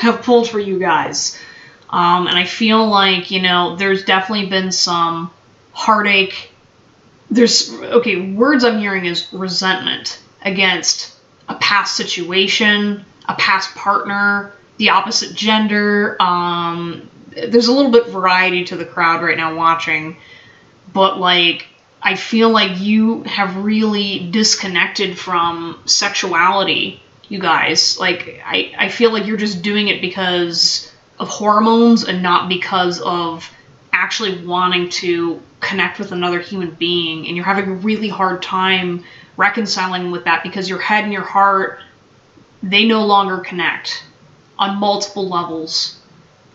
have pulled for you guys. And I feel like, you know, there's definitely been some heartache. Words I'm hearing is resentment against a past situation, a past partner, the opposite gender. There's a little bit variety to the crowd right now watching, but like, I feel like you have really disconnected from sexuality, you guys. Like, I feel like you're just doing it because of hormones and not because of actually wanting to connect with another human being. And you're having a really hard time reconciling with that because your head and your heart, they no longer connect on multiple levels.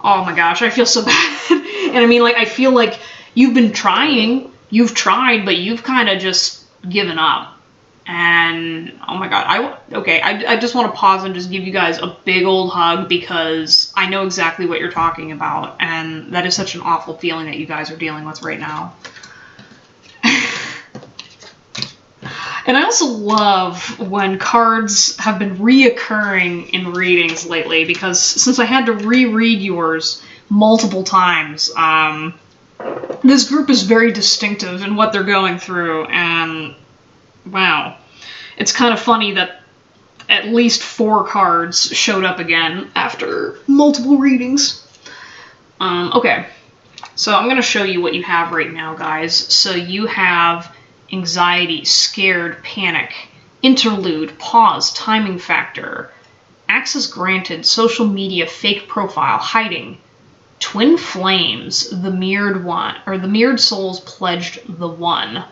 Oh my gosh, I feel so bad. And I mean, like, I feel like you've been trying. You've tried, but you've kind of just given up. And oh my god, I just want to pause and just give you guys a big old hug because I know exactly what you're talking about, and that is such an awful feeling that you guys are dealing with right now. And I also love when cards have been reoccurring in readings lately, because since I had to reread yours multiple times, this group is very distinctive in what they're going through, and wow. It's kind of funny that at least 4 cards showed up again after multiple readings. Okay, so I'm going to show you what you have right now, guys. So you have anxiety, scared, panic, interlude, pause, timing factor, access granted, social media, fake profile, hiding, twin flames, the mirrored one, or the mirrored souls pledged the one.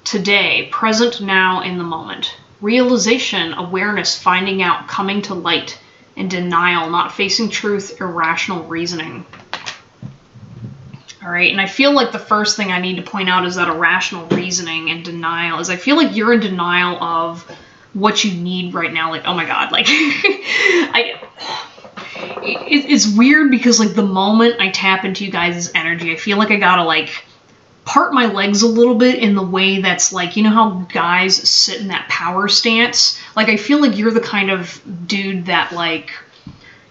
Today, present now in the moment, realization, awareness, finding out, coming to light, and denial, not facing truth, irrational reasoning. All right, and I feel like the first thing I need to point out is that irrational reasoning and denial is I feel like you're in denial of what you need right now. Like, oh my god, like, it's weird because like the moment I tap into you guys' energy, I feel like I gotta like part my legs a little bit in the way that's like, you know how guys sit in that power stance? Like, I feel like you're the kind of dude that like,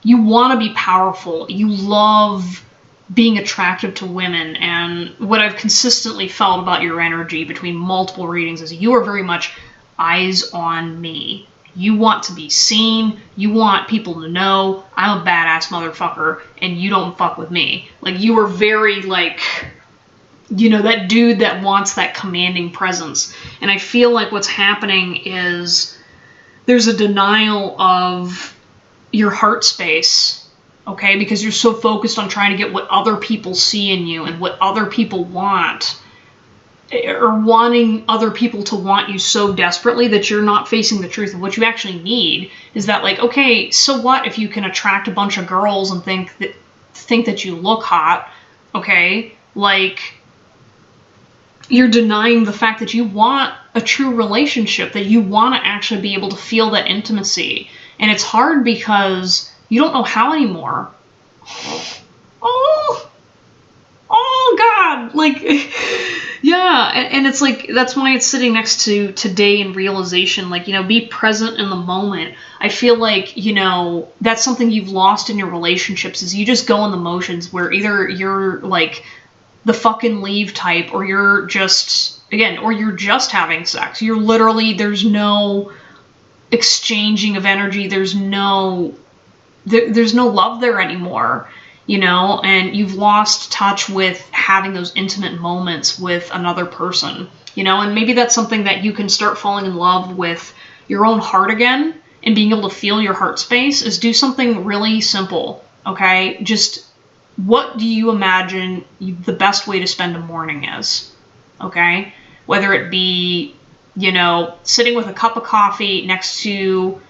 you want to be powerful. You love being attractive to women, and what I've consistently felt about your energy between multiple readings is you are very much eyes on me. You want to be seen, you want people to know I'm a badass motherfucker, and you don't fuck with me. Like, you are very, like, you know, that dude that wants that commanding presence. And I feel like what's happening is there's a denial of your heart space. Okay, because you're so focused on trying to get what other people see in you and what other people want, or wanting other people to want you so desperately that you're not facing the truth of what you actually need. Is that like, okay, so what if you can attract a bunch of girls and think that you look hot? Okay, like, you're denying the fact that you want a true relationship, that you want to actually be able to feel that intimacy. And it's hard because you don't know how anymore. Oh God, like, yeah, and it's like, that's why it's sitting next to today and realization, like, you know, be present in the moment. I feel like, you know, that's something you've lost in your relationships, is you just go in the motions where either you're like the fucking leave type, or you're just, again, or you're just having sex. You're literally, there's no exchanging of energy, there's no love there anymore, you know, and you've lost touch with having those intimate moments with another person, you know, and maybe that's something that you can start falling in love with your own heart again, and being able to feel your heart space is do something really simple, okay? Just, what do you imagine the best way to spend a morning is, okay? Whether it be, you know, sitting with a cup of coffee next to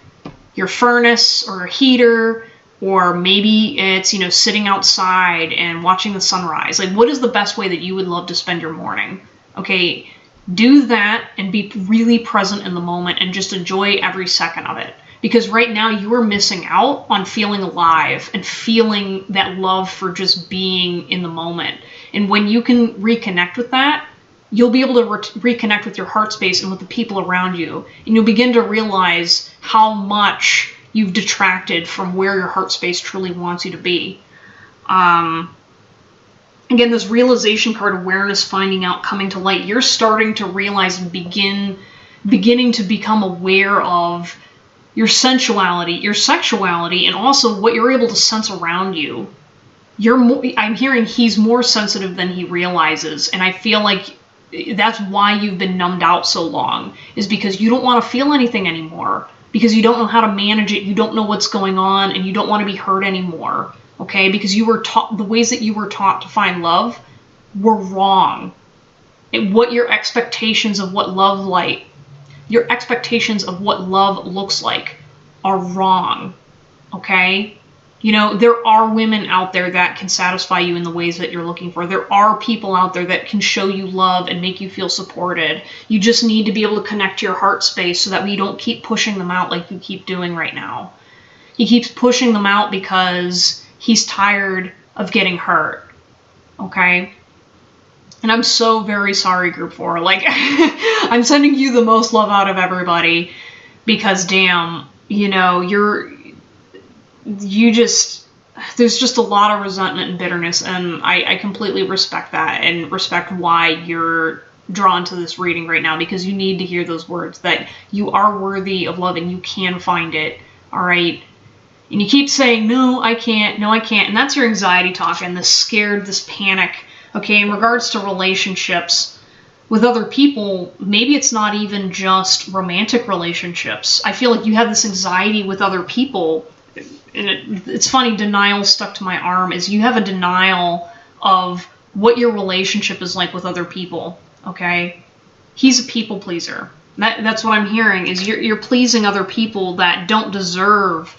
your furnace or a heater, or maybe it's, you know, sitting outside and watching the sunrise. Like, what is the best way that you would love to spend your morning? Okay, do that and be really present in the moment and just enjoy every second of it. Because right now you are missing out on feeling alive and feeling that love for just being in the moment. And when you can reconnect with that, you'll be able to reconnect with your heart space and with the people around you. And you'll begin to realize how much you've detracted from where your heart space truly wants you to be. Again, this realization card, awareness, finding out, coming to light, you're starting to realize and beginning to become aware of your sensuality, your sexuality, and also what you're able to sense around you. I'm hearing he's more sensitive than he realizes, and I feel like that's why you've been numbed out so long, is because you don't want to feel anything anymore, because you don't know how to manage it, you don't know what's going on, and you don't want to be hurt anymore, okay? Because you were taught, the ways that you were taught to find love were wrong. And what your expectations of what love looks like are wrong, okay? You know, there are women out there that can satisfy you in the ways that you're looking for. There are people out there that can show you love and make you feel supported. You just need to be able to connect to your heart space so that we don't keep pushing them out like you keep doing right now. He keeps pushing them out because he's tired of getting hurt, okay? And I'm so very sorry, Group 4. Like, I'm sending you the most love out of everybody because, damn, you know, there's just a lot of resentment and bitterness, and I completely respect that and respect why you're drawn to this reading right now, because you need to hear those words that you are worthy of love and you can find it, all right? And you keep saying, no, I can't, and that's your anxiety talking, this scared, this panic, okay? In regards to relationships with other people, maybe it's not even just romantic relationships. I feel like you have this anxiety with other people. And it's funny, denial stuck to my arm, is you have a denial of what your relationship is like with other people, okay? He's a people pleaser. That's what I'm hearing, is you're pleasing other people that don't deserve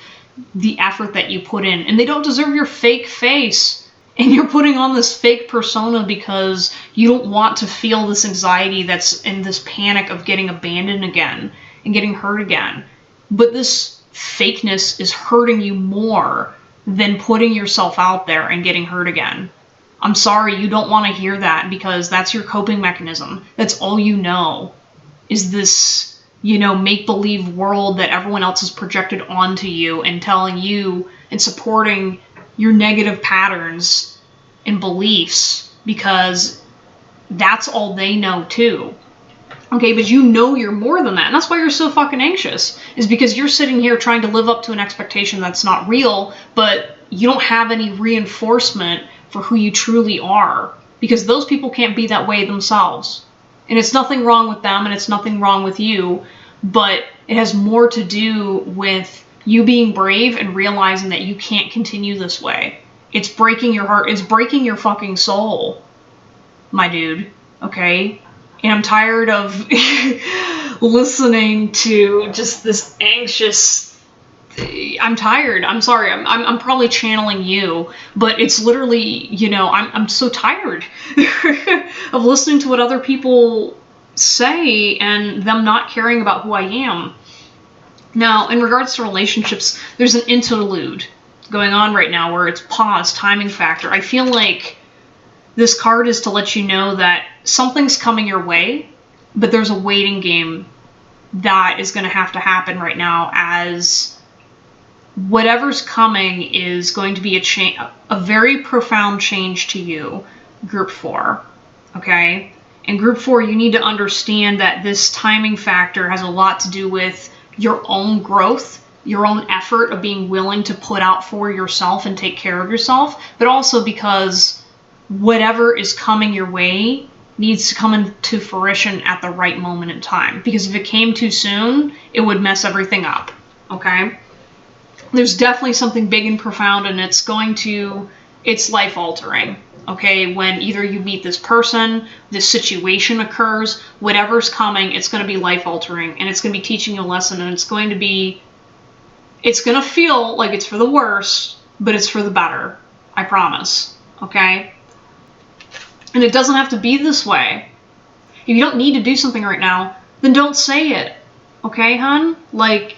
the effort that you put in. And they don't deserve your fake face. And you're putting on this fake persona because you don't want to feel this anxiety that's in this panic of getting abandoned again and getting hurt again. But this fakeness is hurting you more than putting yourself out there and getting hurt again. I'm sorry, you don't want to hear that, because that's your coping mechanism. That's all you know, is this, you know, make-believe world that everyone else has projected onto you and telling you and supporting your negative patterns and beliefs, because that's all they know too. Okay, but you know you're more than that, and that's why you're so fucking anxious, is because you're sitting here trying to live up to an expectation that's not real, but you don't have any reinforcement for who you truly are, because those people can't be that way themselves. And it's nothing wrong with them, and it's nothing wrong with you, but it has more to do with you being brave and realizing that you can't continue this way. It's breaking your heart. It's breaking your fucking soul, my dude, okay? And I'm tired of listening to just this anxious... I'm tired. I'm sorry. I'm probably channeling you, but it's literally, you know, I'm so tired of listening to what other people say and them not caring about who I am. Now, in regards to relationships, there's an interlude going on right now where it's pause, timing factor. I feel like this card is to let you know that something's coming your way, but there's a waiting game that is going to have to happen right now, as whatever's coming is going to be a very profound change to you, Group 4, okay? And Group 4, you need to understand that this timing factor has a lot to do with your own growth, your own effort of being willing to put out for yourself and take care of yourself, but also because whatever is coming your way needs to come into fruition at the right moment in time. Because if it came too soon, it would mess everything up, okay? There's definitely something big and profound, and it's life-altering, okay? When either you meet this person, this situation occurs, whatever's coming, it's going to be life-altering, and it's going to be teaching you a lesson, and it's going to feel like it's for the worse, but it's for the better, I promise, okay? And it doesn't have to be this way. If you don't need to do something right now, then don't say it, okay, hun? Like,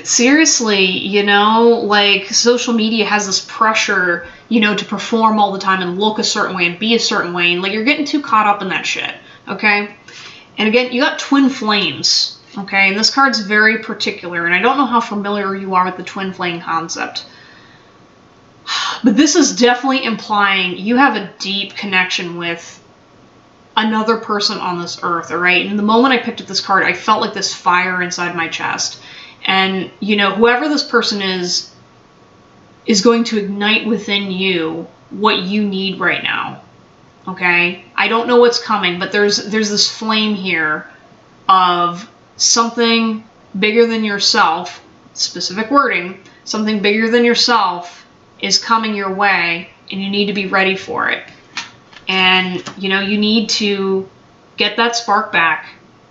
Seriously, you know, like social media has this pressure, you know, to perform all the time and look a certain way and be a certain way. And like you're getting too caught up in that shit. Okay. And again, you got twin flames. Okay. And this card's very particular. And I don't know how familiar you are with the twin flame concept. But this is definitely implying you have a deep connection with another person on this earth, all right? And the moment I picked up this card, I felt like this fire inside my chest. And, you know, whoever this person is going to ignite within you what you need right now, okay? I don't know what's coming, but there's this flame here of something bigger than yourself, specific wording, something bigger than yourself is coming your way, and you need to be ready for it. And, you know, you need to get that spark back,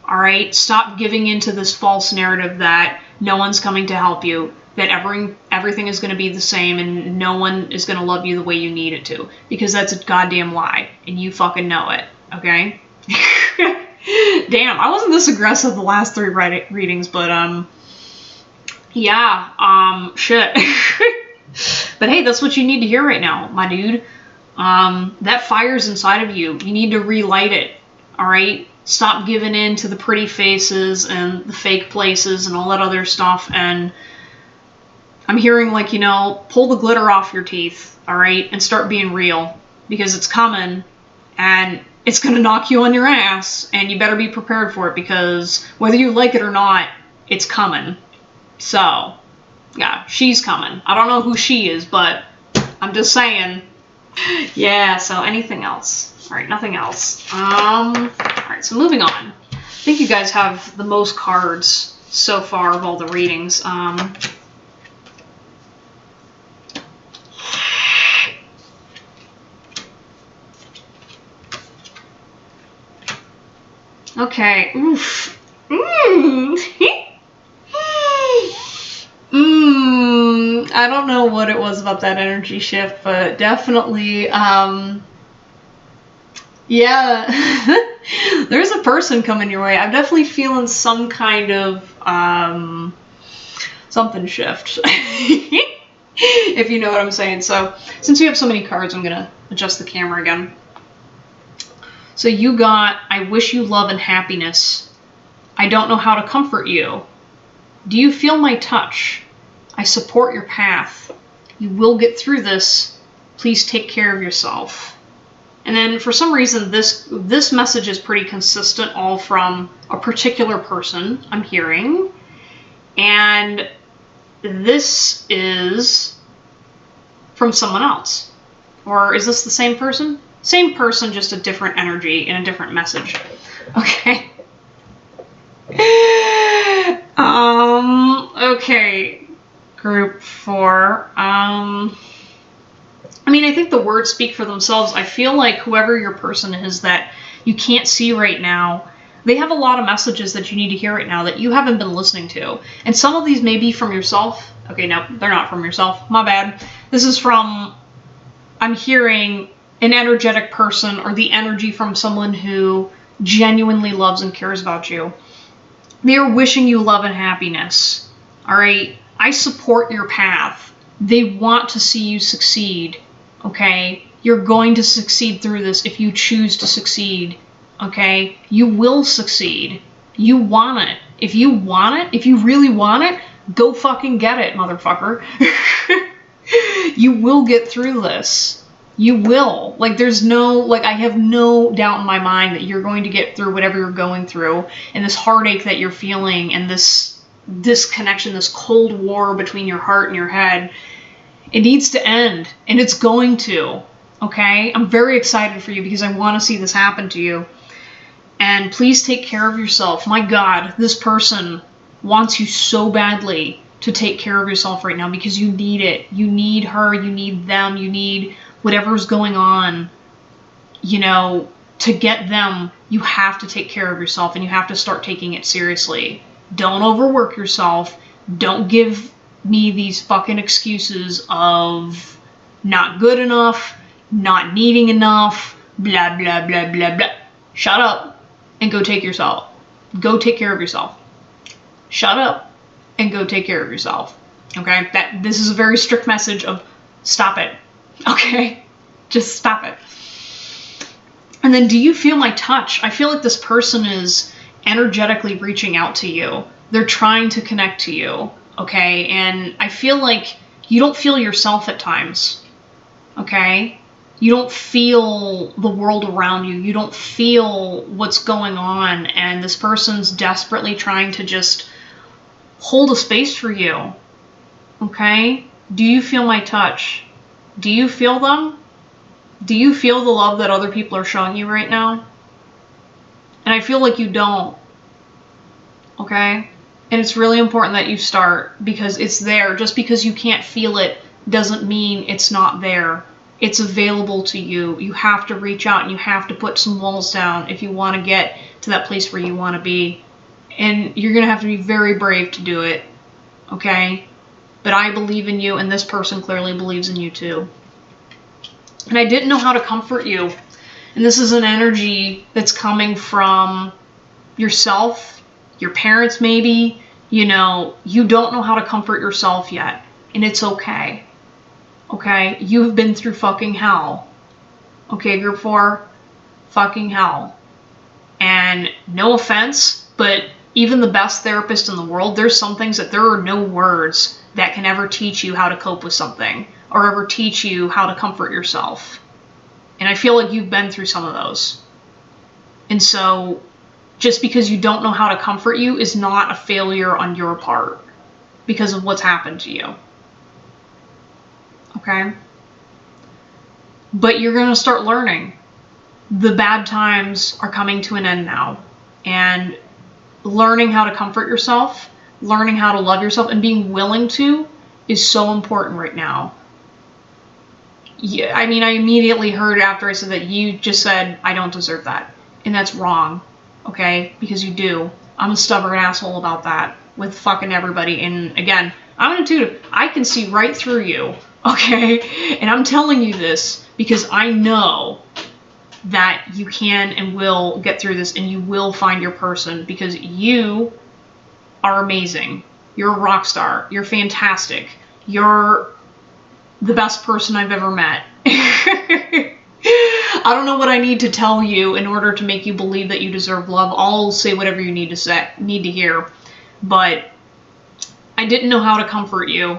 all right? Stop giving into this false narrative that no one's coming to help you, that everything is going to be the same and no one is going to love you the way you need it to. Because that's a goddamn lie, and you fucking know it, okay? Damn, I wasn't this aggressive the last 3 readings, but, yeah, shit. But hey, that's what you need to hear right now, my dude. That fire's inside of you. You need to relight it, all right? Stop giving in to the pretty faces and the fake places and all that other stuff. And I'm hearing, like, you know, pull the glitter off your teeth, all right? And start being real, because it's coming and it's going to knock you on your ass, and you better be prepared for it, because whether you like it or not, it's coming. So, yeah, she's coming. I don't know who she is, but I'm just saying. Yeah, so anything else? All right, nothing else. All right, so moving on. I think you guys have the most cards so far of all the readings. Okay, oof. I don't know what it was about that energy shift, but definitely, yeah, there's a person coming your way. I'm definitely feeling some kind of, something shift, if you know what I'm saying. So, since we have so many cards, I'm going to adjust the camera again. So you got, I wish you love and happiness. I don't know how to comfort you. Do you feel my touch? I support your path. You will get through this. Please take care of yourself. And then for some reason, this message is pretty consistent, all from a particular person I'm hearing. And this is from someone else. Or is this the same person? Same person, just a different energy and a different message. Okay. Okay. Group 4. I mean, I think the words speak for themselves. I feel like whoever your person is that you can't see right now, they have a lot of messages that you need to hear right now that you haven't been listening to. And some of these may be from yourself. Okay, no, they're not from yourself. My bad. This is from, I'm hearing an energetic person, or the energy from someone who genuinely loves and cares about you. They are wishing you love and happiness. All right? I support your path. They want to see you succeed. Okay? You're going to succeed through this if you choose to succeed. Okay? You will succeed. You want it. If you want it, if you really want it, go fucking get it, motherfucker. You will get through this. You will. Like, there's no, like, I have no doubt in my mind that you're going to get through whatever you're going through, and this heartache that you're feeling, and this disconnection, this cold war between your heart and your head, it needs to end, and it's going to, okay? I'm very excited for you because I want to see this happen to you. And please take care of yourself. My God, this person wants you so badly to take care of yourself right now, because you need it. You need her, you need them, you need whatever's going on, you know, to get them, you have to take care of yourself, and you have to start taking it seriously. Don't overwork yourself. Don't give me these fucking excuses of not good enough, not needing enough, blah, blah, blah, blah, blah. Shut up and go take yourself. Go take care of yourself. Shut up and go take care of yourself. Okay? This is a very strict message of stop it. Okay? Just stop it. And then, do you feel my touch? I feel like this person is energetically reaching out to you. They're trying to connect to you. Okay? And I feel like you don't feel yourself at times. Okay? You don't feel the world around you. You don't feel what's going on. And this person's desperately trying to just hold a space for you. Okay? Do you feel my touch? Do you feel them? Do you feel the love that other people are showing you right now? And I feel like you don't. Okay? And it's really important that you start, because it's there. Just because you can't feel it doesn't mean it's not there. It's available to you. You have to reach out and you have to put some walls down if you want to get to that place where you want to be. And you're going to have to be very brave to do it. Okay? But I believe in you, and this person clearly believes in you too. And I didn't know how to comfort you. And this is an energy that's coming from yourself, your parents maybe. You know, you don't know how to comfort yourself yet. And it's okay. Okay? You've been through fucking hell. Okay, group 4? Fucking hell. And no offense, but even the best therapist in the world, there's some things that there are no words that can ever teach you how to cope with something, or ever teach you how to comfort yourself. And I feel like you've been through some of those. And so, just because you don't know how to comfort you is not a failure on your part because of what's happened to you. Okay? But you're going to start learning. The bad times are coming to an end now. And learning how to comfort yourself, learning how to love yourself, and being willing to is so important right now. Yeah, I mean, I immediately heard after I said that you just said, I don't deserve that. And that's wrong, okay? Because you do. I'm a stubborn asshole about that with fucking everybody. And again, I'm an intuitive. I can see right through you, okay? And I'm telling you this because I know that you can and will get through this, and you will find your person, because you are amazing. You're a rock star. You're fantastic. You're the best person I've ever met. I don't know what I need to tell you in order to make you believe that you deserve love. I'll say whatever you need to hear. But I didn't know how to comfort you,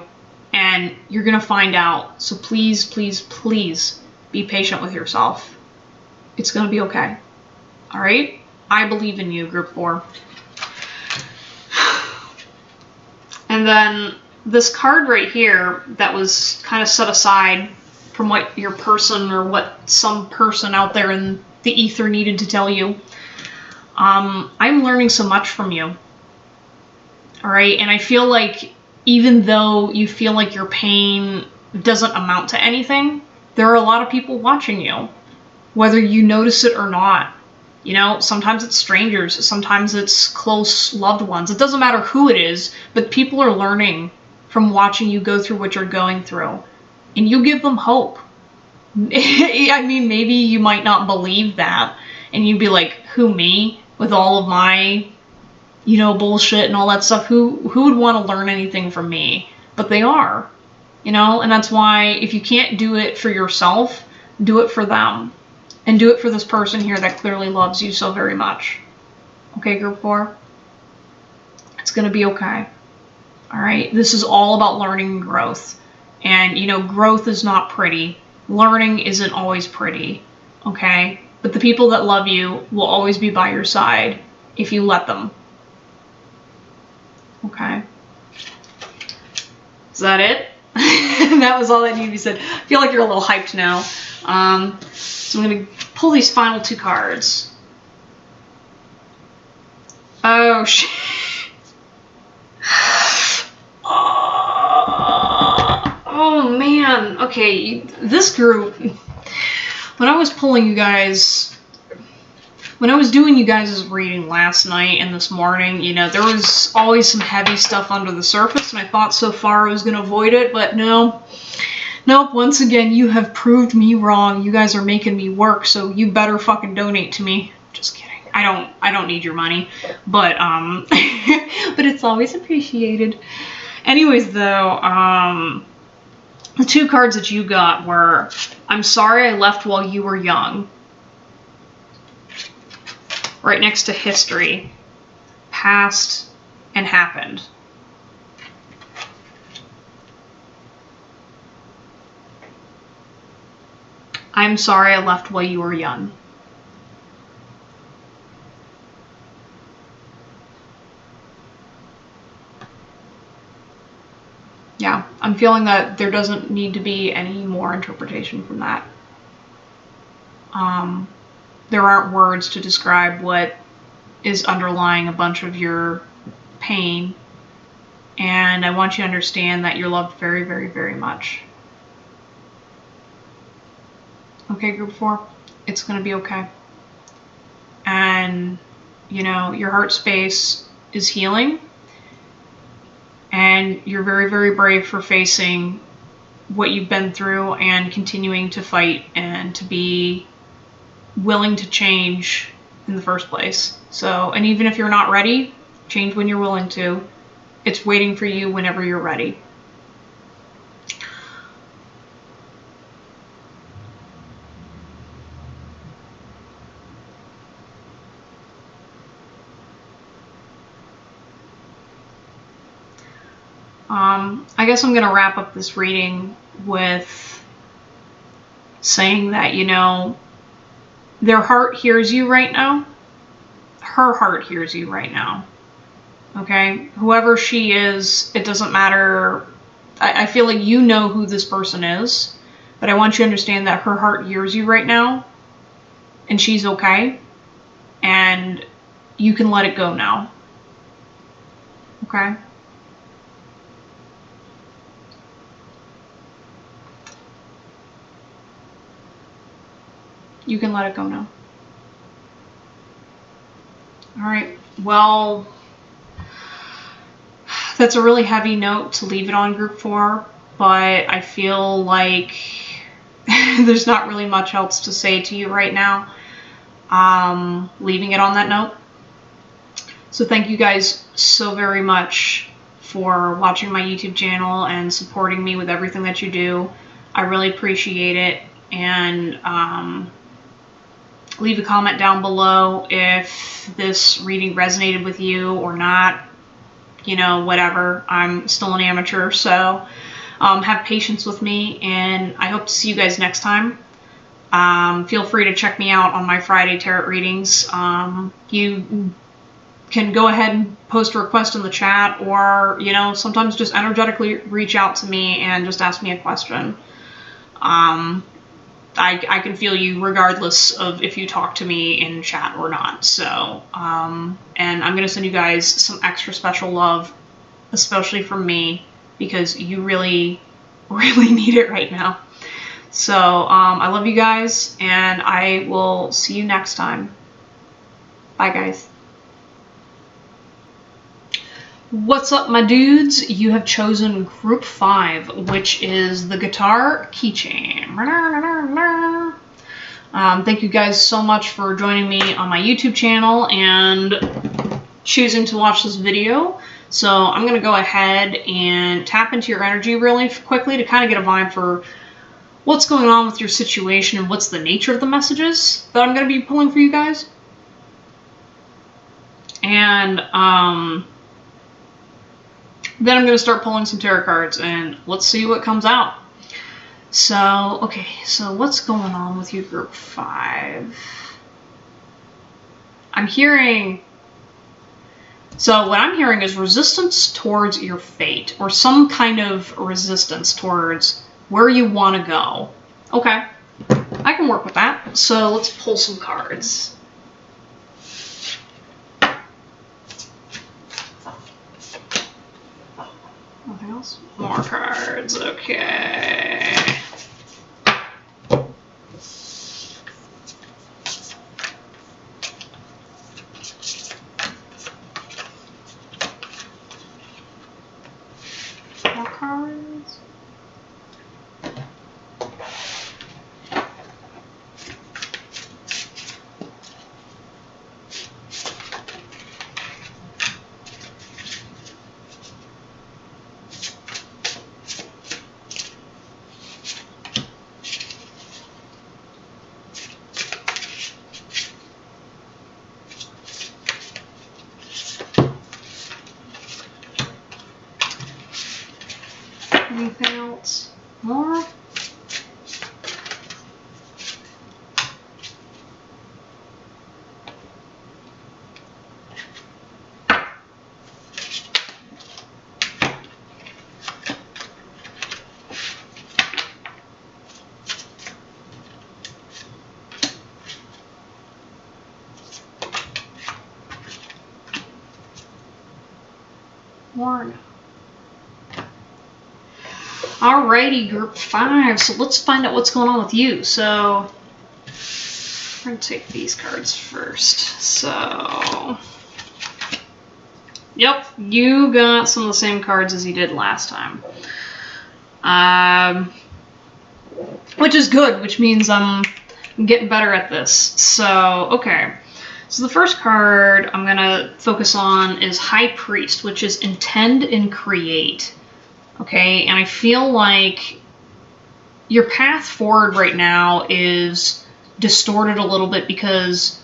and you're going to find out. So please, please, please be patient with yourself. It's going to be okay. All right? I believe in you, group 4. And then this card right here that was kind of set aside from what your person or what some person out there in the ether needed to tell you. I'm learning so much from you. All right? And I feel like even though you feel like your pain doesn't amount to anything, there are a lot of people watching you, whether you notice it or not. You know, sometimes it's strangers, sometimes it's close loved ones. It doesn't matter who it is, but people are learning from watching you go through what you're going through. And you give them hope. I mean, maybe you might not believe that, and you'd be like, who, me? With all of my, you know, bullshit and all that stuff, who would want to learn anything from me? But they are, you know, and that's why if you can't do it for yourself, do it for them. And do it for this person here that clearly loves you so very much. Okay, group 4? It's going to be okay. All right? This is all about learning and growth. And, you know, growth is not pretty. Learning isn't always pretty. Okay? But the people that love you will always be by your side if you let them. Okay? Is that it? That was all that needed to be said. I feel like you're a little hyped now. So I'm going to pull these final 2 cards. Oh, shit. Oh, man. Okay, this group, when I was pulling you guys, when I was doing you guys' reading last night and this morning, you know, there was always some heavy stuff under the surface, and I thought so far I was going to avoid it, but no. Nope, once again, you have proved me wrong. You guys are making me work, so you better fucking donate to me. Just kidding. I don't need your money, but but it's always appreciated. Anyways, though, the two cards that you got were, I'm sorry I left while you were young. Right next to history, past, and happened. I'm sorry I left while you were young. Yeah, I'm feeling that there doesn't need to be any more interpretation from that. There aren't words to describe what is underlying a bunch of your pain, and I want you to understand that you're loved very, very, very much. Okay, group 4, it's going to be okay. And, you know, your heart space is healing, and you're very, very brave for facing what you've been through and continuing to fight and to be willing to change in the first place. So, and even if you're not ready, change when you're willing to. It's waiting for you whenever you're ready. I guess I'm going to wrap up this reading with saying that, you know, their heart hears you right now. Her heart hears you right now. Okay? Whoever she is, it doesn't matter. I feel like you know who this person is, but I want you to understand that her heart hears you right now, and she's okay, and you can let it go now. Okay? You can let it go now. All right. Well, that's a really heavy note to leave it on group 4, but I feel like there's not really much else to say to you right now. Leaving it on that note. So thank you guys so very much for watching my YouTube channel and supporting me with everything that you do. I really appreciate it. And leave a comment down below if this reading resonated with you or not. You know, whatever. I'm still an amateur, so have patience with me, and I hope to see you guys next time. Feel free to check me out on my Friday tarot readings. You can go ahead and post a request in the chat, or, you know, sometimes just energetically reach out to me and just ask me a question. I can feel you regardless of if you talk to me in chat or not. So, and I'm going to send you guys some extra special love, especially from me, because you really, really need it right now. So, I love you guys, and I will see you next time. Bye, guys. What's up, my dudes? You have chosen group 5, which is the guitar keychain. Thank you guys so much for joining me on my YouTube channel and choosing to watch this video. So I'm going to go ahead and tap into your energy really quickly to kind of get a vibe for what's going on with your situation and what's the nature of the messages that I'm going to be pulling for you guys. And then I'm going to start pulling some tarot cards, and let's see what comes out. So, okay, so what's going on with you, group 5? I'm hearing... So what I'm hearing is resistance towards your fate, or some kind of resistance towards where you want to go. Okay, I can work with that. So let's pull some cards. Nothing else? More cards, okay. More cards. Anything else? More? More? Alrighty, group 5. So let's find out what's going on with you. So we're going to take these cards first. So, yep, you got some of the same cards as you did last time. Which is good, which means I'm getting better at this. So, okay. So the first card I'm going to focus on is High Priest, which is Intend and Create. Okay, and I feel like your path forward right now is distorted a little bit because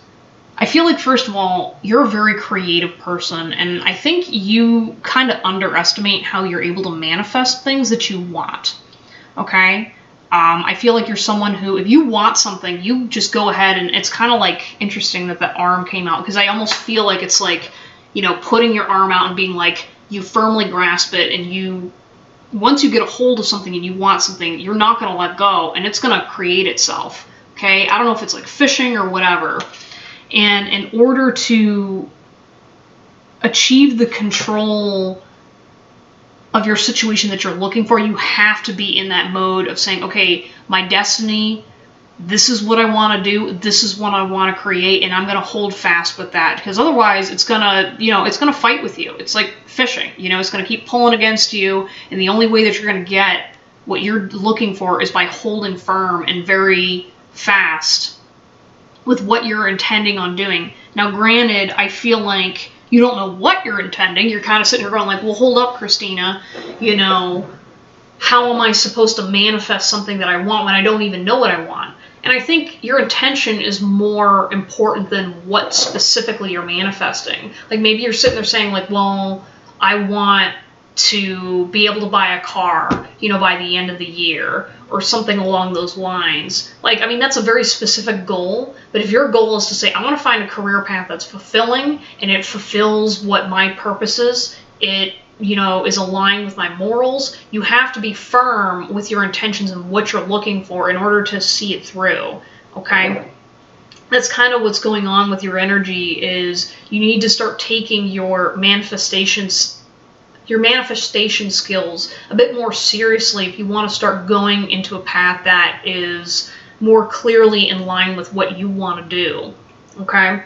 I feel like, first of all, you're a very creative person, and I think you kind of underestimate how you're able to manifest things that you want. Okay? I feel like you're someone who, if you want something, you just go ahead, and it's kind of like interesting that the arm came out, because I almost feel like it's like, you know, putting your arm out and being like, you firmly grasp it, and you, once you get a hold of something and you want something, you're not going to let go, and it's going to create itself. Okay? I don't know if it's like fishing or whatever. And in order to achieve the control of your situation that you're looking for, you have to be in that mode of saying, okay, my destiny, this is what I want to do, this is what I want to create, and I'm going to hold fast with that, because otherwise it's going to, you know, it's going to fight with you. It's like fishing, you know, it's going to keep pulling against you, and the only way that you're going to get what you're looking for is by holding firm and very fast with what you're intending on doing. Now, granted, I feel like you don't know what you're intending. You're kind of sitting here going like, well, hold up, Christina, you know, how am I supposed to manifest something that I want when I don't even know what I want? And I think your intention is more important than what specifically you're manifesting. Like, maybe you're sitting there saying like, well, I want to be able to buy a car, you know, by the end of the year, or something along those lines. Like, I mean, that's a very specific goal, but if your goal is to say, I want to find a career path that's fulfilling, and it fulfills what my purpose is, it, you know, is aligned with my morals, you have to be firm with your intentions and what you're looking for in order to see it through, okay? That's kind of what's going on with your energy, is you need to start taking your manifestation skills a bit more seriously if you want to start going into a path that is more clearly in line with what you want to do, okay?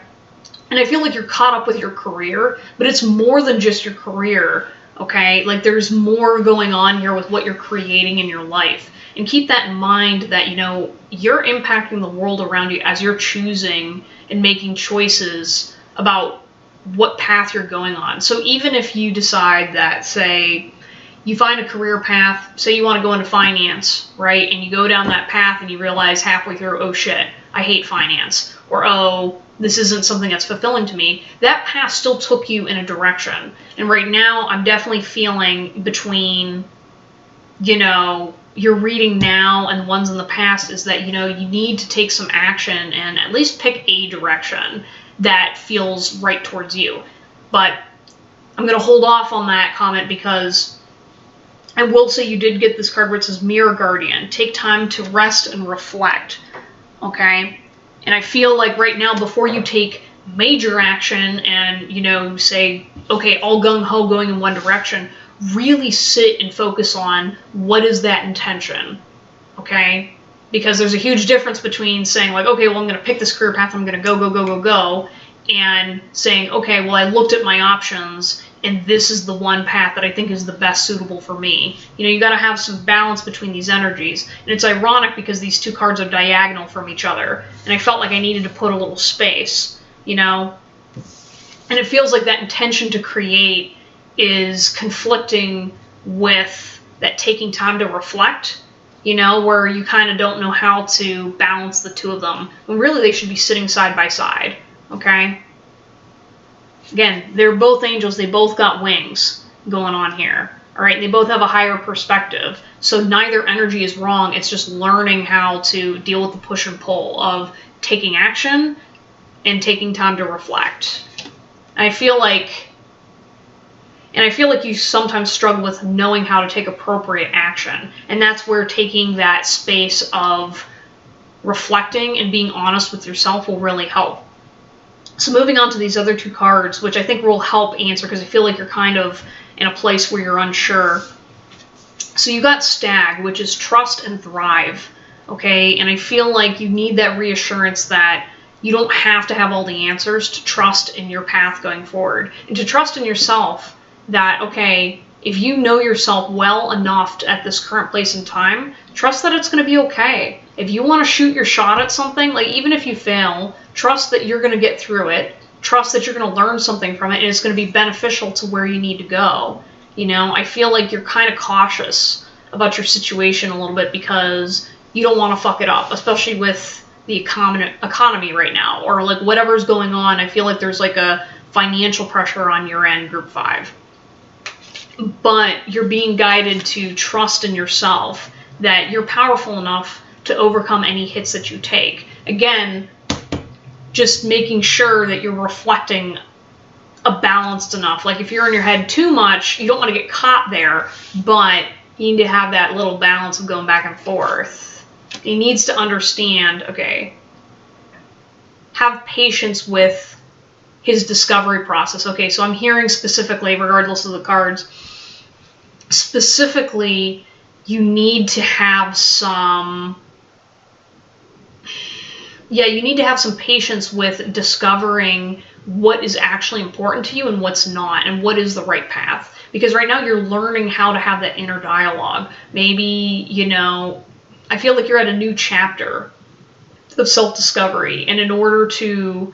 And I feel like you're caught up with your career, but it's more than just your career, okay? Like, there's more going on here with what you're creating in your life. And keep that in mind, that, you know, you're impacting the world around you as you're choosing and making choices about what path you're going on. So even if you decide that, say, you find a career path, say you want to go into finance, right? And you go down that path and you realize halfway through, oh shit, I hate finance. Or, oh, this isn't something that's fulfilling to me. That path still took you in a direction. And right now, I'm definitely feeling between, you know, your reading now and the ones in the past is that, you know, you need to take some action and at least pick a direction that feels right towards you. But I'm going to hold off on that comment, because I will say you did get this card where it says Mirror Guardian. Take time to rest and reflect, okay? And I feel like right now, before you take major action and, you know, say, okay, all gung-ho going in one direction, really sit and focus on what is that intention, okay? Because there's a huge difference between saying like, okay, well, I'm going to pick this career path, I'm going to go, and saying, okay, well, I looked at my options, and this is the one path that I think is the best suitable for me. You know, you got to have some balance between these energies. And it's ironic because these two cards are diagonal from each other, and I felt like I needed to put a little space, you know? And it feels like that intention to create is conflicting with that taking time to reflect, you know, where you kind of don't know how to balance the two of them, when really they should be sitting side by side, okay? Again, they're both angels, they both got wings going on here. All right, they both have a higher perspective. So neither energy is wrong. It's just learning how to deal with the push and pull of taking action and taking time to reflect. And I feel like you sometimes struggle with knowing how to take appropriate action. And that's where taking that space of reflecting and being honest with yourself will really help. So moving on to these other two cards, which I think will help answer, because I feel like you're kind of in a place where you're unsure. So you got Stag, which is trust and thrive, okay? And I feel like you need that reassurance that you don't have to have all the answers to trust in your path going forward. And to trust in yourself that, okay, if you know yourself well enough at this current place in time, trust that it's going to be okay. If you want to shoot your shot at something, like even if you fail, trust that you're going to get through it. Trust that you're going to learn something from it, and it's going to be beneficial to where you need to go. You know, I feel like you're kind of cautious about your situation a little bit because you don't want to fuck it up, especially with the economy right now, or like whatever's going on. I feel like there's like a financial pressure on your end, Group 5. But you're being guided to trust in yourself that you're powerful enough to overcome any hits that you take. Again, just making sure that you're reflecting a balanced enough. Like if you're in your head too much, you don't want to get caught there, but you need to have that little balance of going back and forth. He needs to understand, okay, have patience with his discovery process. Okay, so I'm hearing specifically, regardless of the cards, specifically, you need to have some, you need to have some patience with discovering what is actually important to you and what's not, and what is the right path. Because right now you're learning how to have that inner dialogue. Maybe, you know, I feel like you're at a new chapter of self-discovery, and in order to,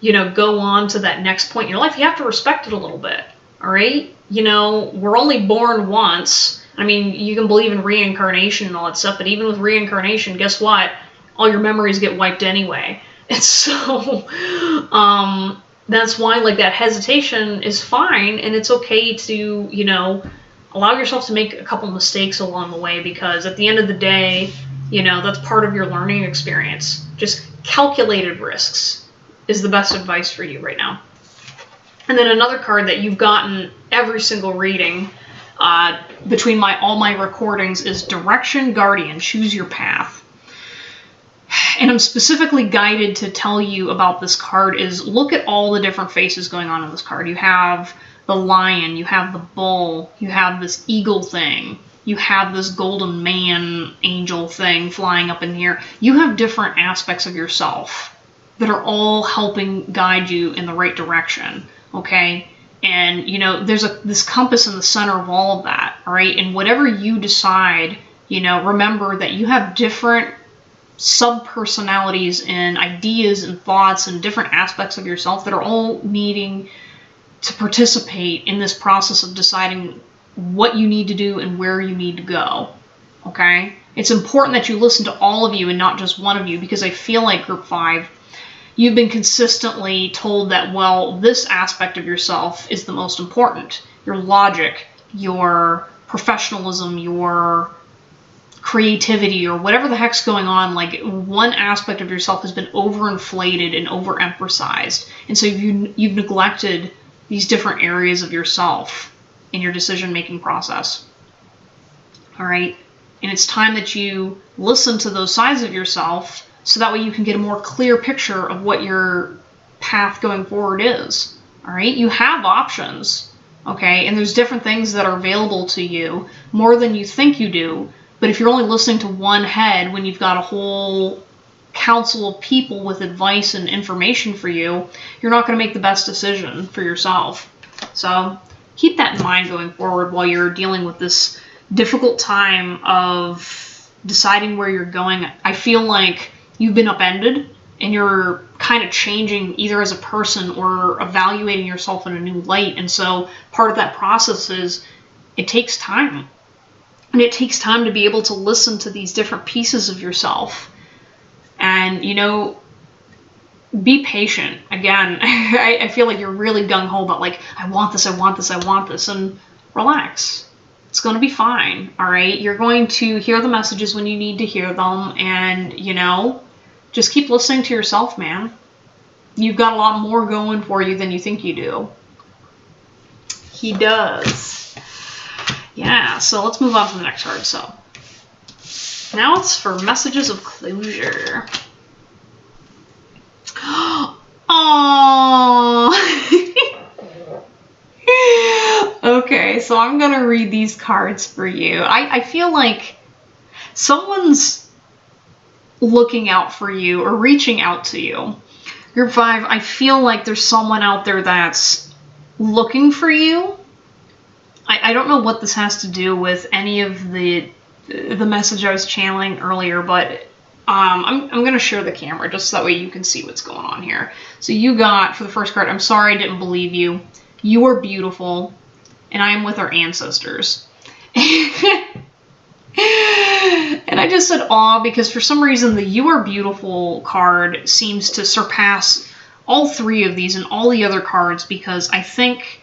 you know, go on to that next point in your life, you have to respect it a little bit, all right? You know, we're only born once. I mean, you can believe in reincarnation and all that stuff, but even with reincarnation, guess what? All your memories get wiped anyway. And so, that's why, like, that hesitation is fine, and it's okay to, you know, allow yourself to make a couple mistakes along the way, because at the end of the day, you know, that's part of your learning experience. Just calculated risks is the best advice for you right now. And then another card that you've gotten every single reading between all my recordings is Direction Guardian, Choose Your Path. And I'm specifically guided to tell you about this card is look at all the different faces going on in this card. You have the lion, you have the bull, you have this eagle thing, you have this golden man angel thing flying up in here. You have different aspects of yourself that are all helping guide you in the right direction, okay? And, you know, there's this compass in the center of all of that, all right? And whatever you decide, you know, remember that you have different sub-personalities and ideas and thoughts and different aspects of yourself that are all needing to participate in this process of deciding what you need to do and where you need to go, okay? It's important that you listen to all of you and not just one of you, because I feel like Group 5, you've been consistently told that, well, this aspect of yourself is the most important. Your logic, your professionalism, your creativity, or whatever the heck's going on, like one aspect of yourself has been overinflated and overemphasized. And so you've neglected these different areas of yourself in your decision-making process. All right? And it's time that you listen to those sides of yourself so that way you can get a more clear picture of what your path going forward is. All right? You have options, okay? And there's different things that are available to you, more than you think you do. But if you're only listening to one head when you've got a whole council of people with advice and information for you, you're not going to make the best decision for yourself. So keep that in mind going forward while you're dealing with this difficult time of deciding where you're going. I feel like you've been upended and you're kind of changing either as a person or evaluating yourself in a new light. And so part of that process is it takes time. And it takes time to be able to listen to these different pieces of yourself. And, you know, be patient. Again, I feel like you're really gung-ho about, like, I want this, I want this, I want this. And relax. It's going to be fine, all right? You're going to hear the messages when you need to hear them, and, you know, just keep listening to yourself, man. You've got a lot more going for you than you think you do. He does. Yeah, so let's move on to the next card. So now it's for messages of closure. Aww. Okay, so I'm going to read these cards for you. I feel like someone's looking out for you or reaching out to you. Group 5, I feel like there's someone out there that's looking for you. I don't know what this has to do with any of the message I was channeling earlier, but I'm going to share the camera just so that way you can see what's going on here. So you got, for the first card, I'm sorry I didn't believe you. You are beautiful, and I am with our ancestors. And I just said aw because for some reason the you are beautiful card seems to surpass all three of these and all the other cards, because I think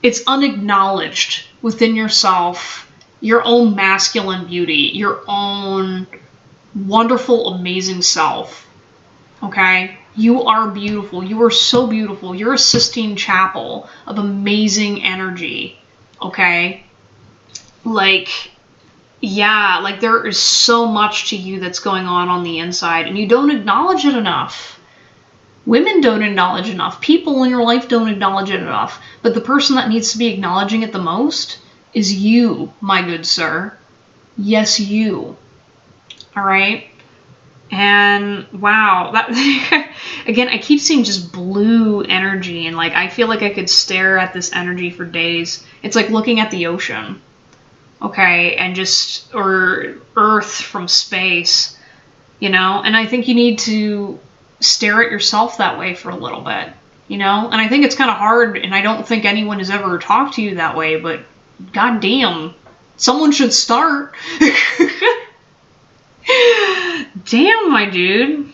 it's unacknowledged within yourself, your own masculine beauty, your own wonderful, amazing self. Okay? You are beautiful. You are so beautiful. You're a Sistine Chapel of amazing energy. Okay? Like, yeah, like there is so much to you that's going on the inside, and you don't acknowledge it enough. Women don't acknowledge enough. People in your life don't acknowledge it enough. But the person that needs to be acknowledging it the most is you, my good sir. Yes, you. All right? And wow, that again, I keep seeing just blue energy, and like I feel like I could stare at this energy for days. It's like looking at the ocean. Okay, and just, or Earth from space, you know? And I think you need to stare at yourself that way for a little bit, you know? And I think it's kind of hard, and I don't think anyone has ever talked to you that way, but goddamn, someone should start. Damn, my dude.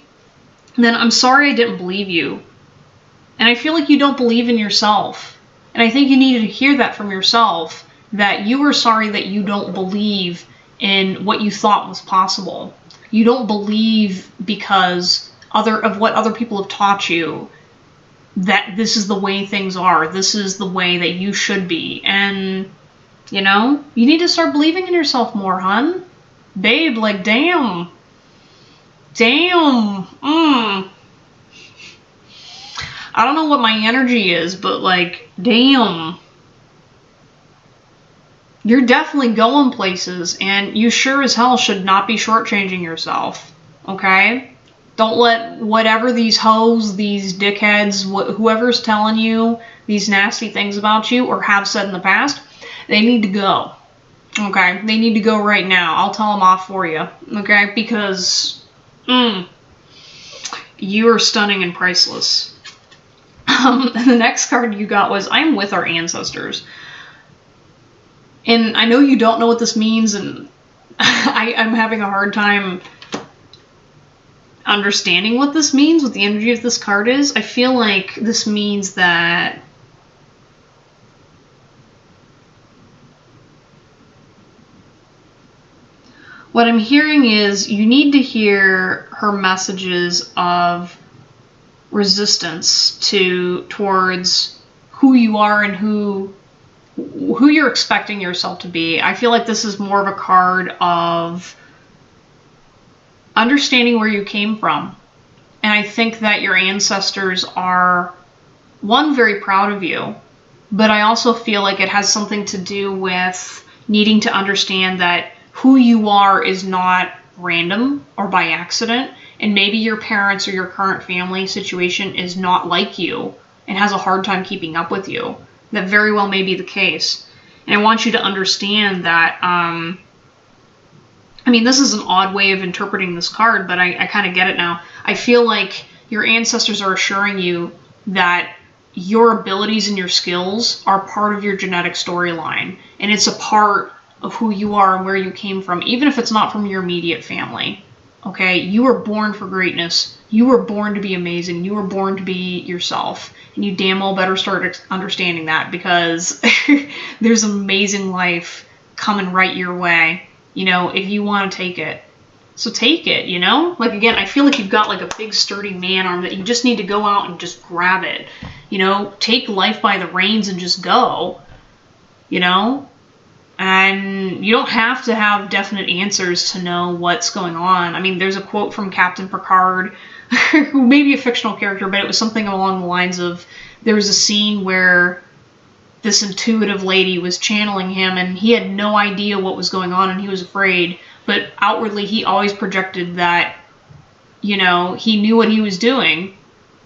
And then, I'm sorry I didn't believe you. And I feel like you don't believe in yourself. And I think you need to hear that from yourself, that you are sorry that you don't believe in what you thought was possible. You don't believe because of what other people have taught you that this is the way things are. This is the way that you should be. And, you know, you need to start believing in yourself more, hun. Babe, like, damn. Damn. I don't know what my energy is, but, like, damn. You're definitely going places, and you sure as hell should not be shortchanging yourself, okay? Don't let whatever these hoes, these dickheads, whoever's telling you these nasty things about you or have said in the past, they need to go, okay? They need to go right now. I'll tell them off for you, okay? Because, you are stunning and priceless. The next card you got was, I'm with our ancestors. And I know you don't know what this means, and I'm having a hard time understanding what this means, what the energy of this card is. I feel like this means that what I'm hearing is you need to hear her messages of resistance towards who you are and who you're expecting yourself to be. I feel like this is more of a card of understanding where you came from. And I think that your ancestors are, one, very proud of you, but I also feel like it has something to do with needing to understand that who you are is not random or by accident, and maybe your parents or your current family situation is not like you and has a hard time keeping up with you. That very well may be the case. And I want you to understand that, I mean, this is an odd way of interpreting this card, but I kind of get it now. I feel like your ancestors are assuring you that your abilities and your skills are part of your genetic storyline, and it's a part of who you are and where you came from, even if it's not from your immediate family. Okay? You were born for greatness. You were born to be amazing. You were born to be yourself. And you damn well better start understanding that, because there's an amazing life coming right your way, you know, if you want to take it. So take it, you know? Like, again, I feel like you've got like a big sturdy man arm that you just need to go out and just grab it. You know, take life by the reins and just go, you know? And you don't have to have definite answers to know what's going on. I mean, there's a quote from Captain Picard, who may be a fictional character, but it was something along the lines of, there was a scene where this intuitive lady was channeling him, and he had no idea what was going on, and he was afraid. But outwardly, he always projected that, you know, he knew what he was doing,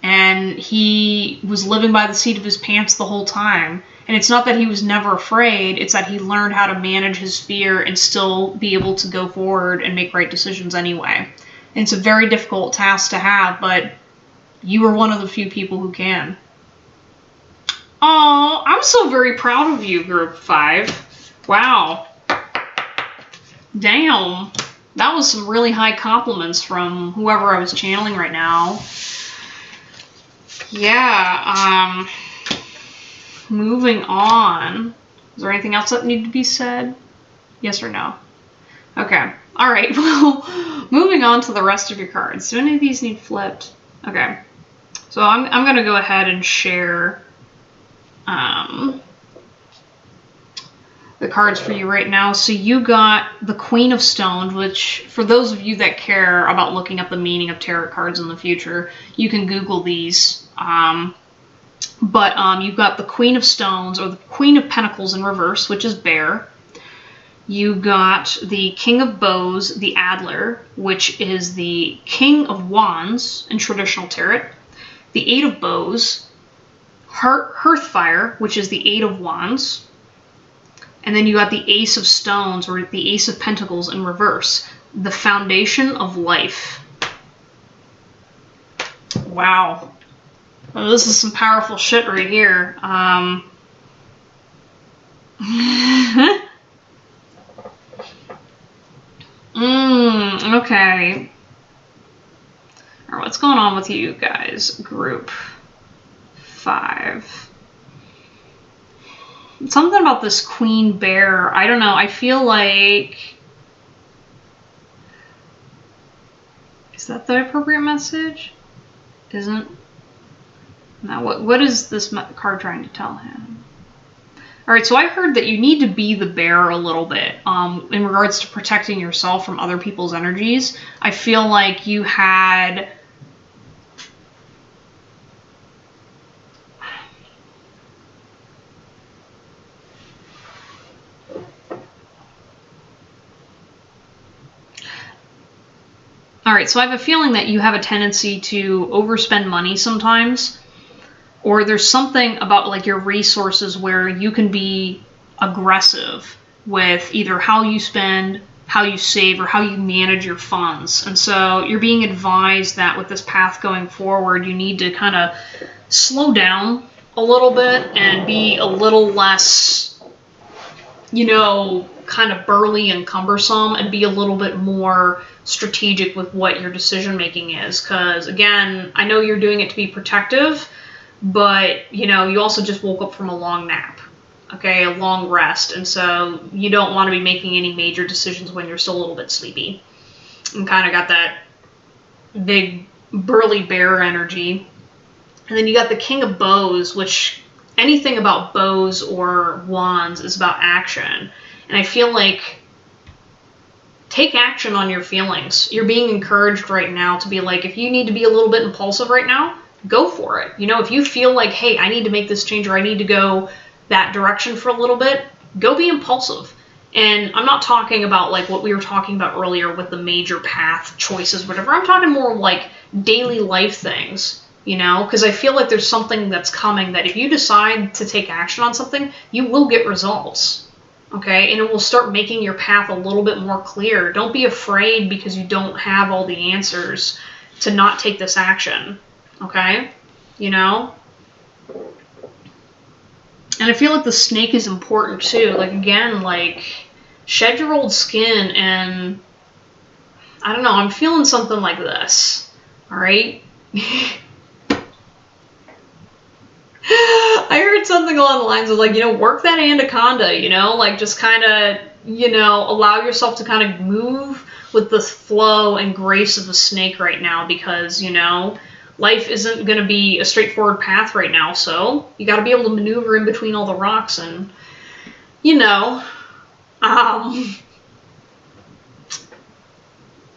and he was living by the seat of his pants the whole time. And it's not that he was never afraid, it's that he learned how to manage his fear and still be able to go forward and make right decisions anyway. And it's a very difficult task to have, but you are one of the few people who can. Oh, I'm so very proud of you, Group 5. Wow. Damn. That was some really high compliments from whoever I was channeling right now. Yeah, moving on. Is there anything else that needed to be said? Yes or no? Okay. Alright, well, moving on to the rest of your cards. Do any of these need flipped? Okay. So I'm going to go ahead and share the cards for you right now. So you got the Queen of Stones, which, for those of you that care about looking up the meaning of tarot cards in the future, you can Google these. But you've got the Queen of Stones, or the Queen of Pentacles in reverse, which is Bear. You got the King of Bows, the Adler, which is the King of Wands in traditional tarot. The Eight of Bows, Hearthfire, which is the Eight of Wands. And then you got the Ace of Stones, or the Ace of Pentacles in reverse, the Foundation of Life. Wow. Well, this is some powerful shit right here. Okay. Alright, what's going on with you guys? Group 5. Something about this Queen Bear. I don't know. I feel like... Is that the appropriate message? Isn't... Now, what is this card trying to tell him? Alright, so I heard that you need to be the bear a little bit in regards to protecting yourself from other people's energies. I feel like you had... Alright, so I have a feeling that you have a tendency to overspend money sometimes. Or there's something about like your resources where you can be aggressive with either how you spend, how you save, or how you manage your funds. And so you're being advised that with this path going forward, you need to kind of slow down a little bit and be a little less, you know, kind of burly and cumbersome, and be a little bit more strategic with what your decision making is. Because again, I know you're doing it to be protective, but, you know, you also just woke up from a long nap, okay, a long rest, and so you don't want to be making any major decisions when you're still a little bit sleepy. And kind of got that big, burly bear energy. And then you got the King of Bows, which anything about bows or wands is about action. And I feel like take action on your feelings. You're being encouraged right now to be like, if you need to be a little bit impulsive right now, go for it. You know, if you feel like, hey, I need to make this change, or I need to go that direction for a little bit, go be impulsive. And I'm not talking about like what we were talking about earlier with the major path choices, whatever. I'm talking more like daily life things, you know, because I feel like there's something that's coming that if you decide to take action on something, you will get results. Okay, and it will start making your path a little bit more clear. Don't be afraid because you don't have all the answers to not take this action. Okay, you know? And I feel like the snake is important too. Like, again, like, shed your old skin and, I don't know, I'm feeling something like this. All right. I heard something along the lines of like, work that anaconda, like just kind of, allow yourself to kind of move with the flow and grace of a snake right now, because, life isn't going to be a straightforward path right now. So you got to be able to maneuver in between all the rocks and,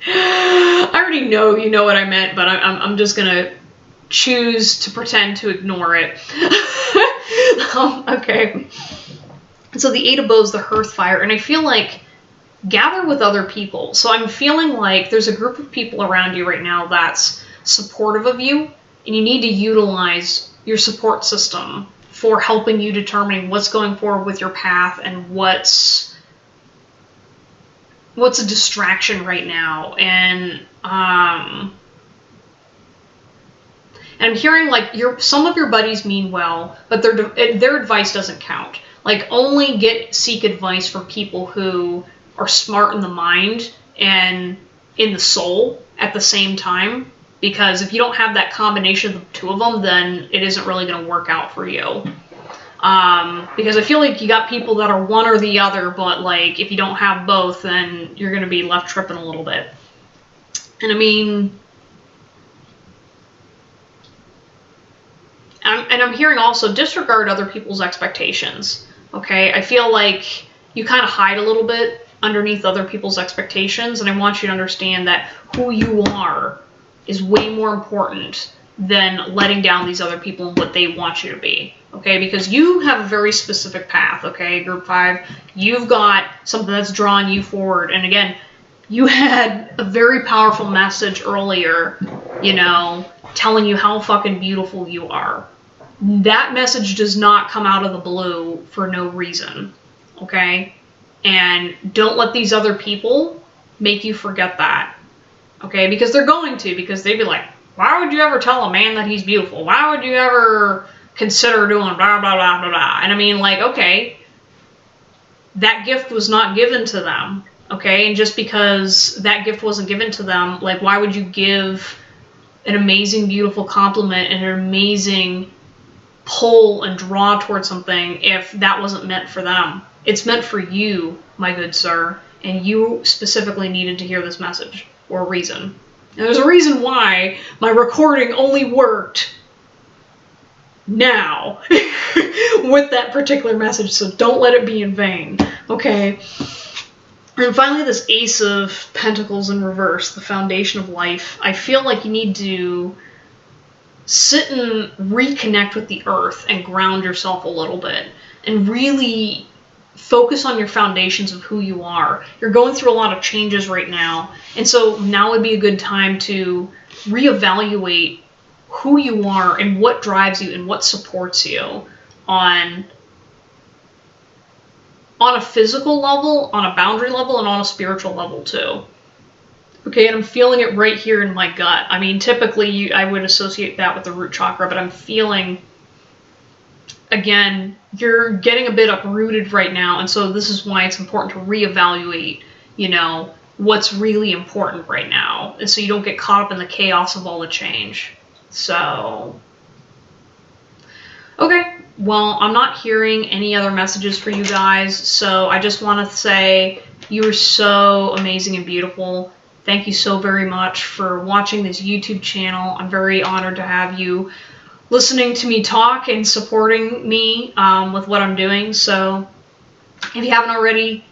I already know you know what I meant, but I'm just going to choose to pretend to ignore it. Okay. So the Eight of Bows, the Hearth Fire, and I feel like gather with other people. So I'm feeling like there's a group of people around you right now that's supportive of you, and you need to utilize your support system for helping you determine what's going forward with your path and what's a distraction right now. And I'm hearing like some of your buddies mean well, but their advice doesn't count. Like, only seek advice from people who are smart in the mind and in the soul at the same time. Because if you don't have that combination of the two of them, then it isn't really going to work out for you. Because I feel like you got people that are one or the other, but like if you don't have both, then you're going to be left tripping a little bit. And I mean, I'm hearing also disregard other people's expectations. Okay, I feel like you kind of hide a little bit underneath other people's expectations, and I want you to understand that who you are is way more important than letting down these other people and what they want you to be. Okay, because you have a very specific path. Okay, Group 5, you've got something that's drawing you forward. And again, you had a very powerful message earlier, telling you how fucking beautiful you are. That message does not come out of the blue for no reason, okay? And don't let these other people make you forget that, okay? Because they're going to, because they'd be like, why would you ever tell a man that he's beautiful? Why would you ever consider doing blah, blah, blah, blah, blah? And I mean, like, okay, that gift was not given to them, okay? And just because that gift wasn't given to them, like, why would you give an amazing, beautiful compliment and an amazing pull and draw towards something if that wasn't meant for them? It's meant for you, my good sir, and you specifically needed to hear this message for a reason. And there's a reason why my recording only worked now with that particular message, so don't let it be in vain, okay? And finally, this Ace of Pentacles in reverse, the foundation of life. I feel like you need to sit and reconnect with the earth and ground yourself a little bit and really focus on your foundations of who you are. You're going through a lot of changes right now, and so now would be a good time to reevaluate who you are and what drives you and what supports you on a physical level, on a boundary level, and on a spiritual level too. Okay, and I'm feeling it right here in my gut. I mean, typically I would associate that with the root chakra, but I'm feeling, again, you're getting a bit uprooted right now, and so this is why it's important to reevaluate, what's really important right now, and so you don't get caught up in the chaos of all the change. So, okay, well, I'm not hearing any other messages for you guys, so I just want to say you are so amazing and beautiful. Thank you so very much for watching this YouTube channel. I'm very honored to have you listening to me talk and supporting me with what I'm doing. So if you haven't already,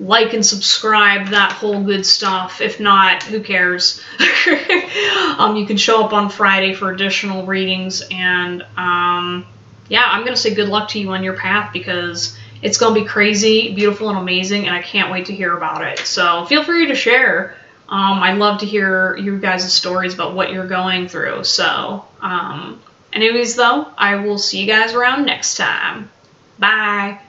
like and subscribe, that whole good stuff. If not, who cares? You can show up on Friday for additional readings. And yeah, I'm going to say good luck to you on your path, because it's going to be crazy, beautiful, and amazing. And I can't wait to hear about it. So feel free to share. I'd love to hear you guys' stories about what you're going through. So, anyways, though, I will see you guys around next time. Bye.